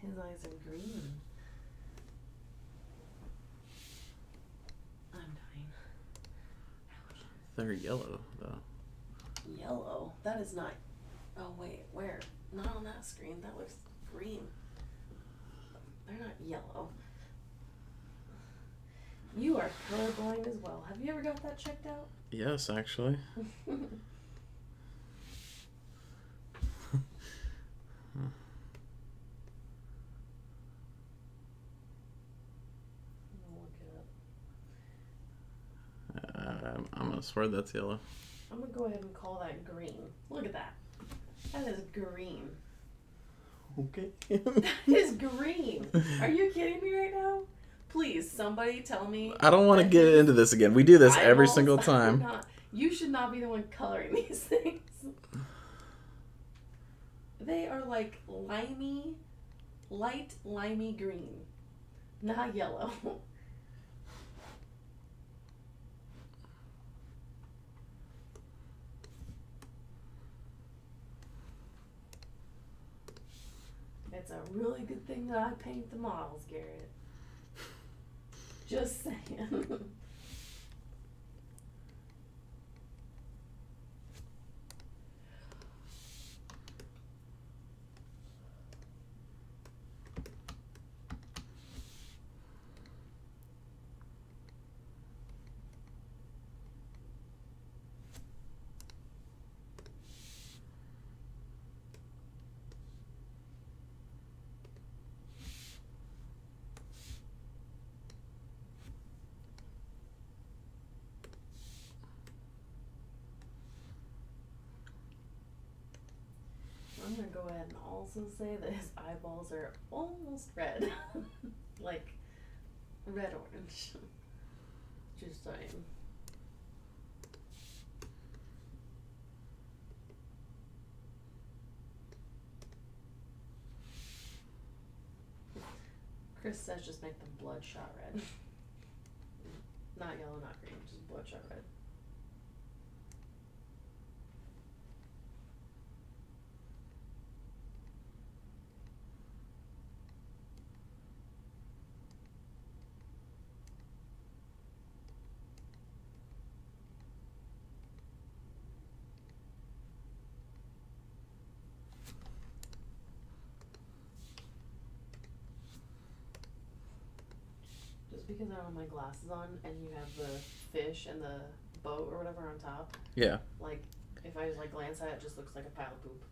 His eyes are green. I'm dying. Ouch. They're yellow, though. Yellow? That is not. Oh, wait, where? Not on that screen. That looks green. They're not yellow. You are colorblind as well. Have you ever got that checked out? Yes, actually. I'm gonna swear that's yellow. I'm gonna go ahead and call that green. Look at that. That is green. Okay. That is green. Are you kidding me right now? Please, somebody tell me. I don't want to get into this again. We do this every single time. You should not be the one coloring these things. They are like limey, light limey green, not yellow. It's a really good thing that I paint the models, Garrett. Just saying. I'm gonna go ahead and also say that his eyeballs are almost red. Like red orange. Just saying. Chris says just make them bloodshot red. Not yellow, not green, just bloodshot red. Because I don't have my glasses on and you have the fish and the boat or whatever on top. Yeah. Like, if I just like glance at it, it just looks like a pile of poop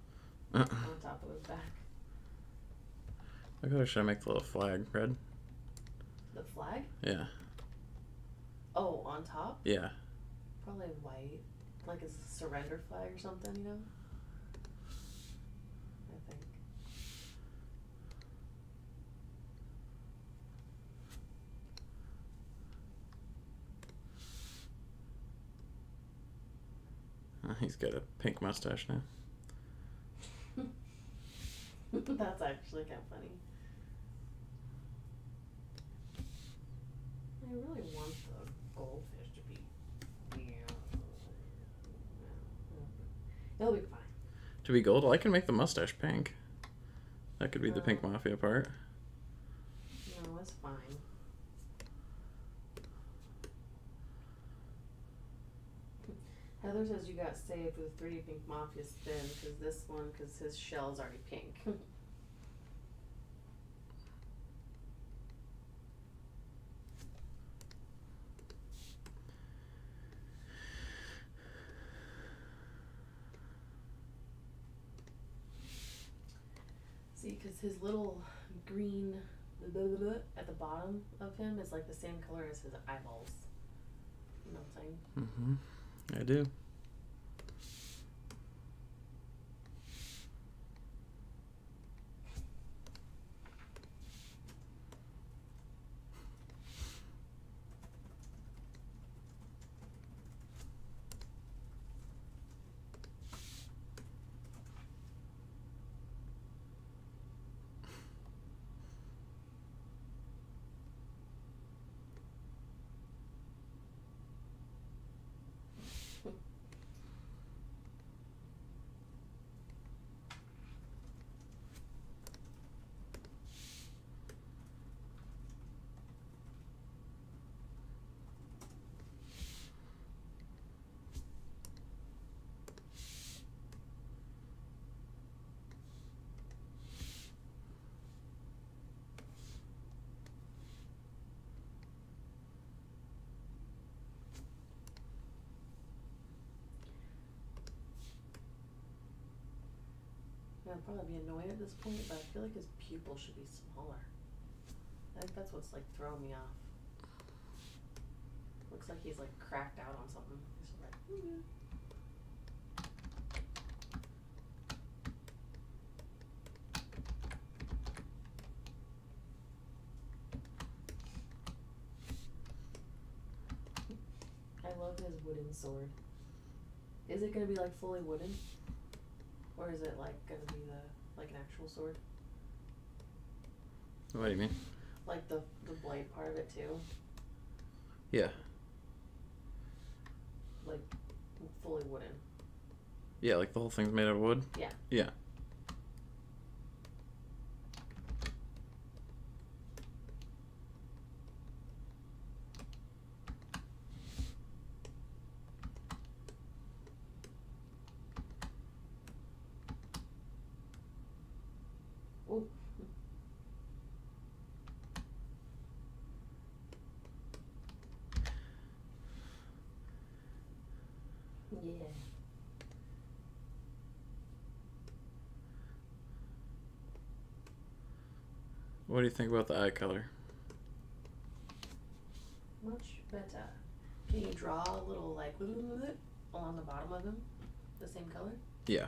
on top of his back. I should I make the little flag red? The flag? Yeah. Oh, on top? Yeah. Probably white. Like it's a surrender flag or something, you know? I think. He's got a pink mustache now. That's actually kind of funny. I really want the goldfish to be. It'll be fine. To be gold? Well, I can make the mustache pink. That could be the Pink Mafia part. No, it's fine. Heather says you got saved with 3D Pink Mafia spin because his shell's already pink. See, because his little green at the bottom of him is like the same color as his eyeballs. You know what I'm saying? Mm-hmm. I do. I'd probably be annoyed at this point, but I feel like his pupil should be smaller. I think that's what's like throwing me off. Looks like he's like cracked out on something. He's like, I love his wooden sword. Is it gonna be like fully wooden? Or is it like gonna be like an actual sword? What do you mean? Like the blade part of it too? Yeah. Like fully wooden. Yeah, like the whole thing's made out of wood? Yeah. Yeah. Oh. Yeah. What do you think about the eye color? Much better. Can you draw a little like along the bottom of them? The same color? Yeah.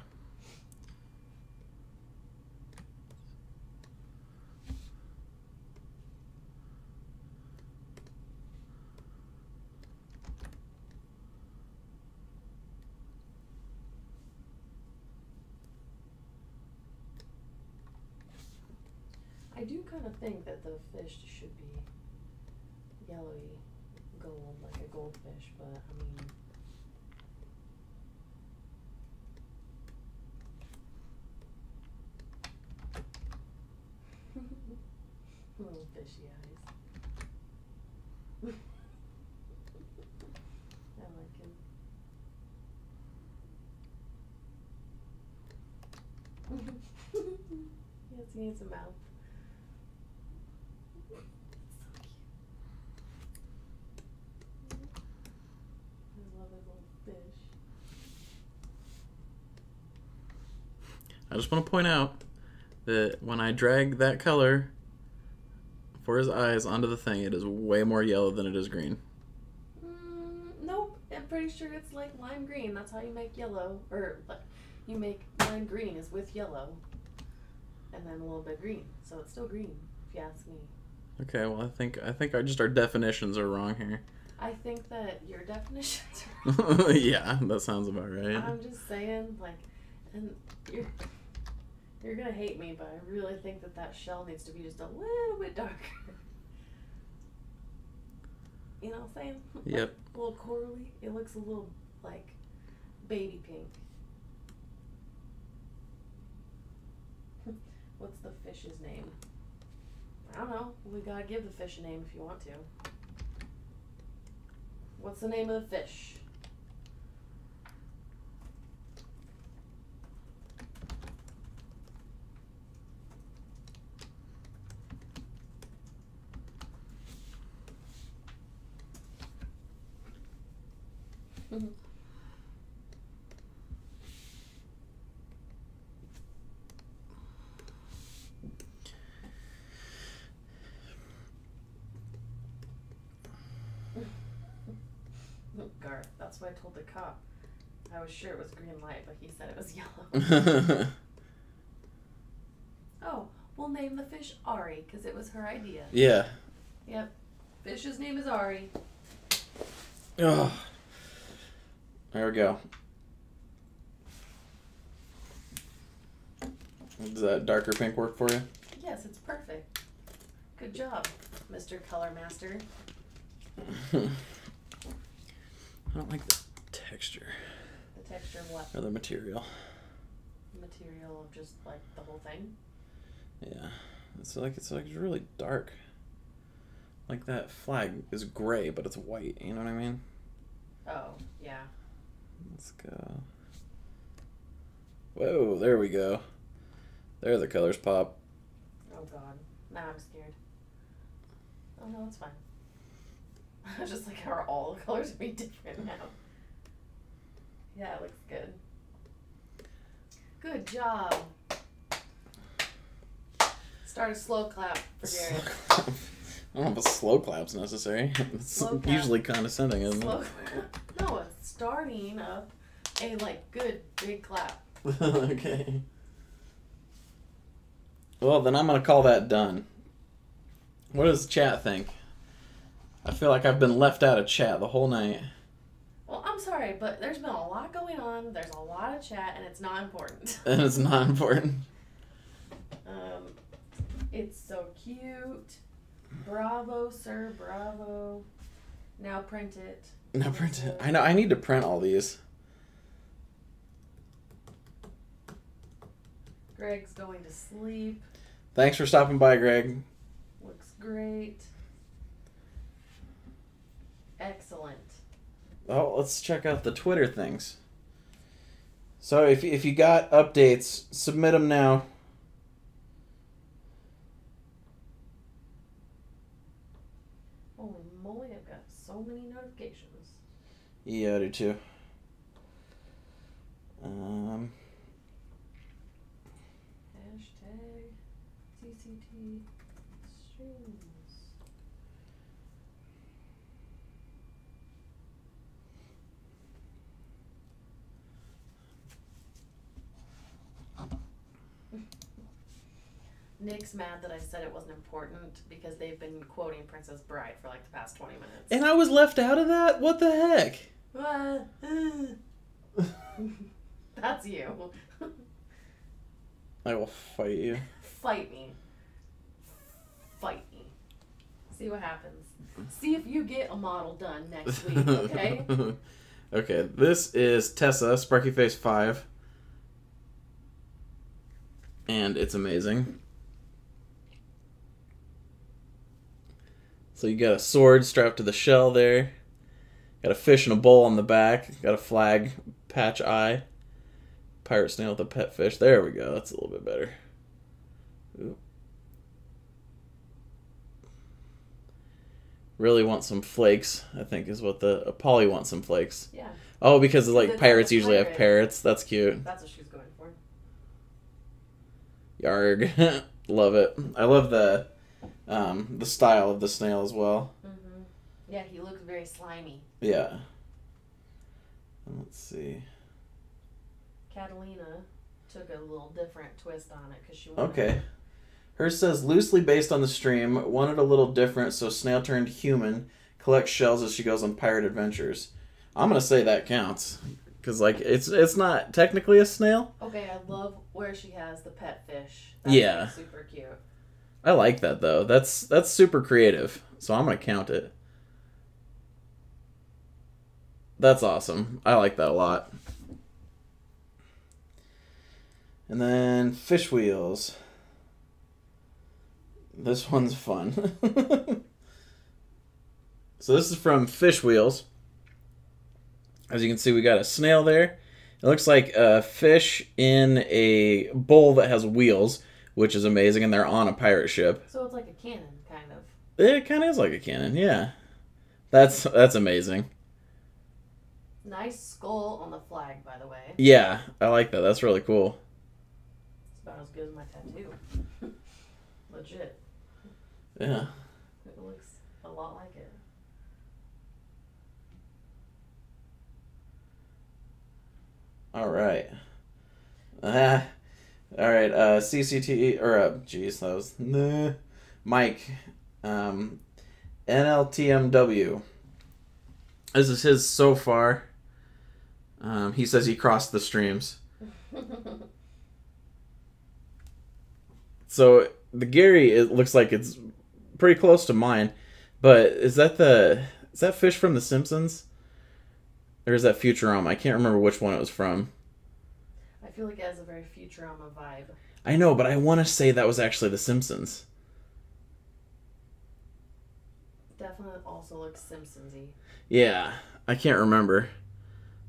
I do kind of think that the fish should be yellowy gold, like a goldfish, but I mean... Little fishy eyes. I like him. Yes, he needs a mouth. So cute. I love his little fish. I just want to point out that when I drag that color for his eyes onto the thing, it is way more yellow than it is green. Nope. I'm pretty sure it's like lime green. That's how you make yellow. Or you make lime green is with yellow. And then a little bit green. So it's still green, if you ask me. Okay, well, I think our definitions are wrong here. I think that your definitions are wrong. Yeah, that sounds about right. I'm just saying, like, and you're gonna hate me, but I really think that shell needs to be just a little bit darker. You know what I'm saying? Yep. Like, a little corally. It looks a little like baby pink. What's the fish's name? I don't know. We gotta give the fish a name if you want to. What's the name of the fish? Garth, that's what I told the cop. I was sure it was green light, but he said it was yellow. Oh, we'll name the fish Ari, because it was her idea. Yeah. Yep. Fish's name is Ari. Oh. There we go. Does that darker pink work for you? Yes, it's perfect. Good job, Mr. Color Master. I don't like the texture. The texture of what? Or the material. Material of just like the whole thing? Yeah. It's like really dark. Like that flag is gray, but it's white. You know what I mean? Oh, yeah. Let's go. Whoa, there we go. There the colors pop. Oh god. Now I'm scared. Oh no, it's fine. I was just like, are all the colors be different now? Yeah, it looks good. Good job. Start a slow clap for Jared. I don't know if a slow clap's necessary. It's usually condescending, isn't it? No, it's starting up a like good big clap. Okay. Well, then I'm gonna call that done. What does chat think? I feel like I've been left out of chat the whole night. Well, I'm sorry, but there's been a lot going on. There's a lot of chat, and it's not important. And it's not important. It's so cute. Bravo, sir. Bravo. Now print it. Now print it. I know. I need to print all these. Greg's going to sleep. Thanks for stopping by, Greg. Looks great. Excellent. Oh, let's check out the Twitter things. So if you got updates, submit them now. Holy moly, I've got so many notifications. Yeah, I do too. Hashtag TCT streams. Nick's mad that I said it wasn't important because they've been quoting Princess Bride for like the past 20 minutes. And I was left out of that? What the heck? That's you. I will fight you. Fight me. fight me. See what happens. See if you get a model done next week, okay? Okay, this is Tessa, Sparky Face 5. And it's amazing. So you got a sword strapped to the shell there. Got a fish in a bowl on the back. Got a flag patch eye. Pirate snail with a pet fish. There we go. That's a little bit better. Ooh. Really want some flakes, I think is what the... Polly wants some flakes. Yeah. Oh, because like That's pirates a usually pirate. have parrots. That's cute. That's what she's going for. Yarg. Love it. I love the style of the snail as well. Mm-hmm. Yeah, he looks very slimy. Yeah. Let's see. Catalina took a little different twist on it because she wanted... Okay. Hers says, loosely based on the stream, wanted a little different, so snail turned human, collects shells as she goes on pirate adventures. I'm going to say that counts. Because, like, it's not technically a snail. Okay, I love where she has the pet fish. That's Yeah. like super cute. I like that, though. That's super creative, so I'm going to count it. That's awesome. I like that a lot. And then fish wheels. This one's fun. So this is from Fish Wheels. As you can see, we got a snail there. It looks like a fish in a bowl that has wheels, which is amazing, and they're on a pirate ship. So it's like a cannon, kind of. It kind of is like a cannon, yeah. That's amazing. Nice skull on the flag, by the way. Yeah, I like that. That's really cool. It's about as good as my tattoo. Legit. Yeah. It looks a lot like it. All right. All right. CCTE or geez, that was Mike. NLTMW. This is his so far. He says he crossed the streams. So the Gary, it looks like it's pretty close to mine, but is that fish from The Simpsons? Or is that Futurama? I can't remember which one it was from. I feel like it has a very Futurama vibe. I know, but I want to say that was actually The Simpsons. Definitely also looks Simpsons-y. Yeah, I can't remember.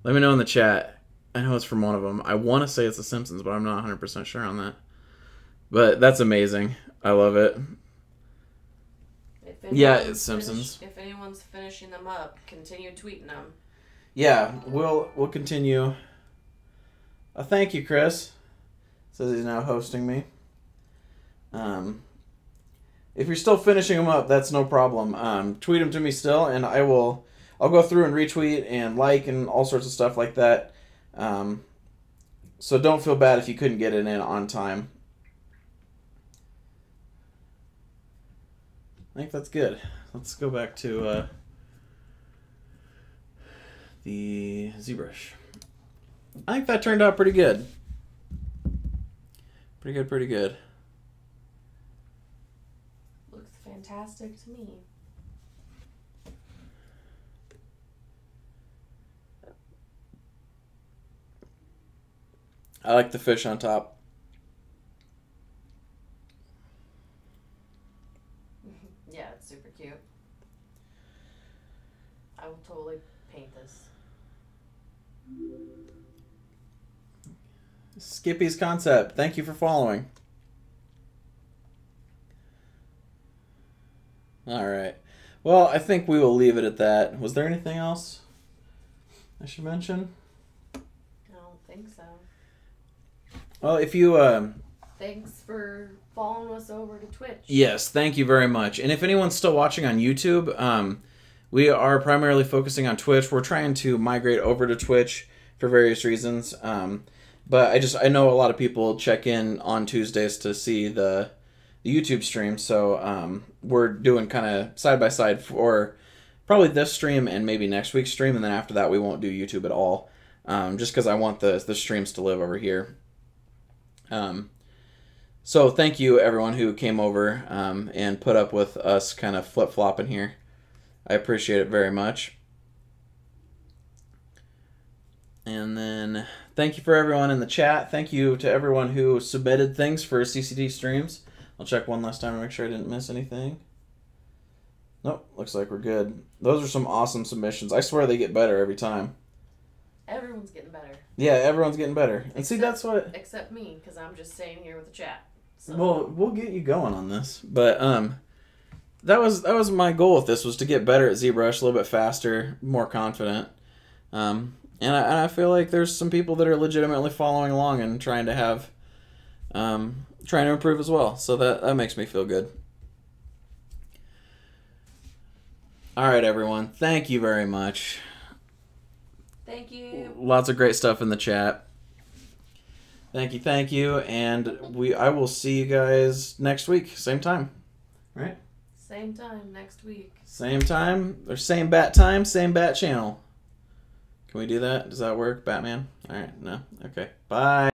Let me know in the chat. I know it's from one of them. I want to say it's The Simpsons, but I'm not 100% sure on that. But that's amazing. I love it. Yeah, it's Simpsons. If anyone's finishing them up, continue tweeting them. Yeah, we'll continue. Thank you, Chris. Says he's now hosting me. If you're still finishing them up, that's no problem. Tweet them to me still, and I'll go through and retweet and like and all sorts of stuff like that. So don't feel bad if you couldn't get it in on time. I think that's good. Let's go back to the ZBrush. I think that turned out pretty good. Pretty good. Looks fantastic to me. I like the fish on top. Yeah, it's super cute. I will totally paint this. Skippy's Concept. Thank you for following. Alright. Well, I think we will leave it at that. Was there anything else I should mention? I don't think so. Well, if you... Thanks for following us over to Twitch. Yes, thank you very much. And if anyone's still watching on YouTube, we are primarily focusing on Twitch. We're trying to migrate over to Twitch for various reasons. But I know a lot of people check in on Tuesdays to see the YouTube stream. So we're doing kind of side by side for probably this stream and maybe next week's stream. And then after that, we won't do YouTube at all. Just because I want the streams to live over here. So thank you everyone who came over and put up with us kind of flip-flopping here. I appreciate it very much. And then thank you for everyone in the chat. Thank you to everyone who submitted things for CCD streams. I'll check one last time to make sure I didn't miss anything. Nope, looks like we're good. Those are some awesome submissions. I swear they get better every time. Everyone's getting better. Yeah, everyone's getting better. And see, that's what... Except me, because I'm just staying here with the chat. So. Well, we'll get you going on this. But that was my goal with this, was to get better at ZBrush, a little bit faster, more confident. And I feel like there's some people that are legitimately following along and trying to have... trying to improve as well. So that makes me feel good. All right, everyone. Thank you very much. Thank you. Lots of great stuff in the chat. Thank you. And I will see you guys next week. Same time. Right? Same time next week. Same time, or same bat time, same bat channel. Can we do that? Does that work, Batman? All right, no. Okay. Bye.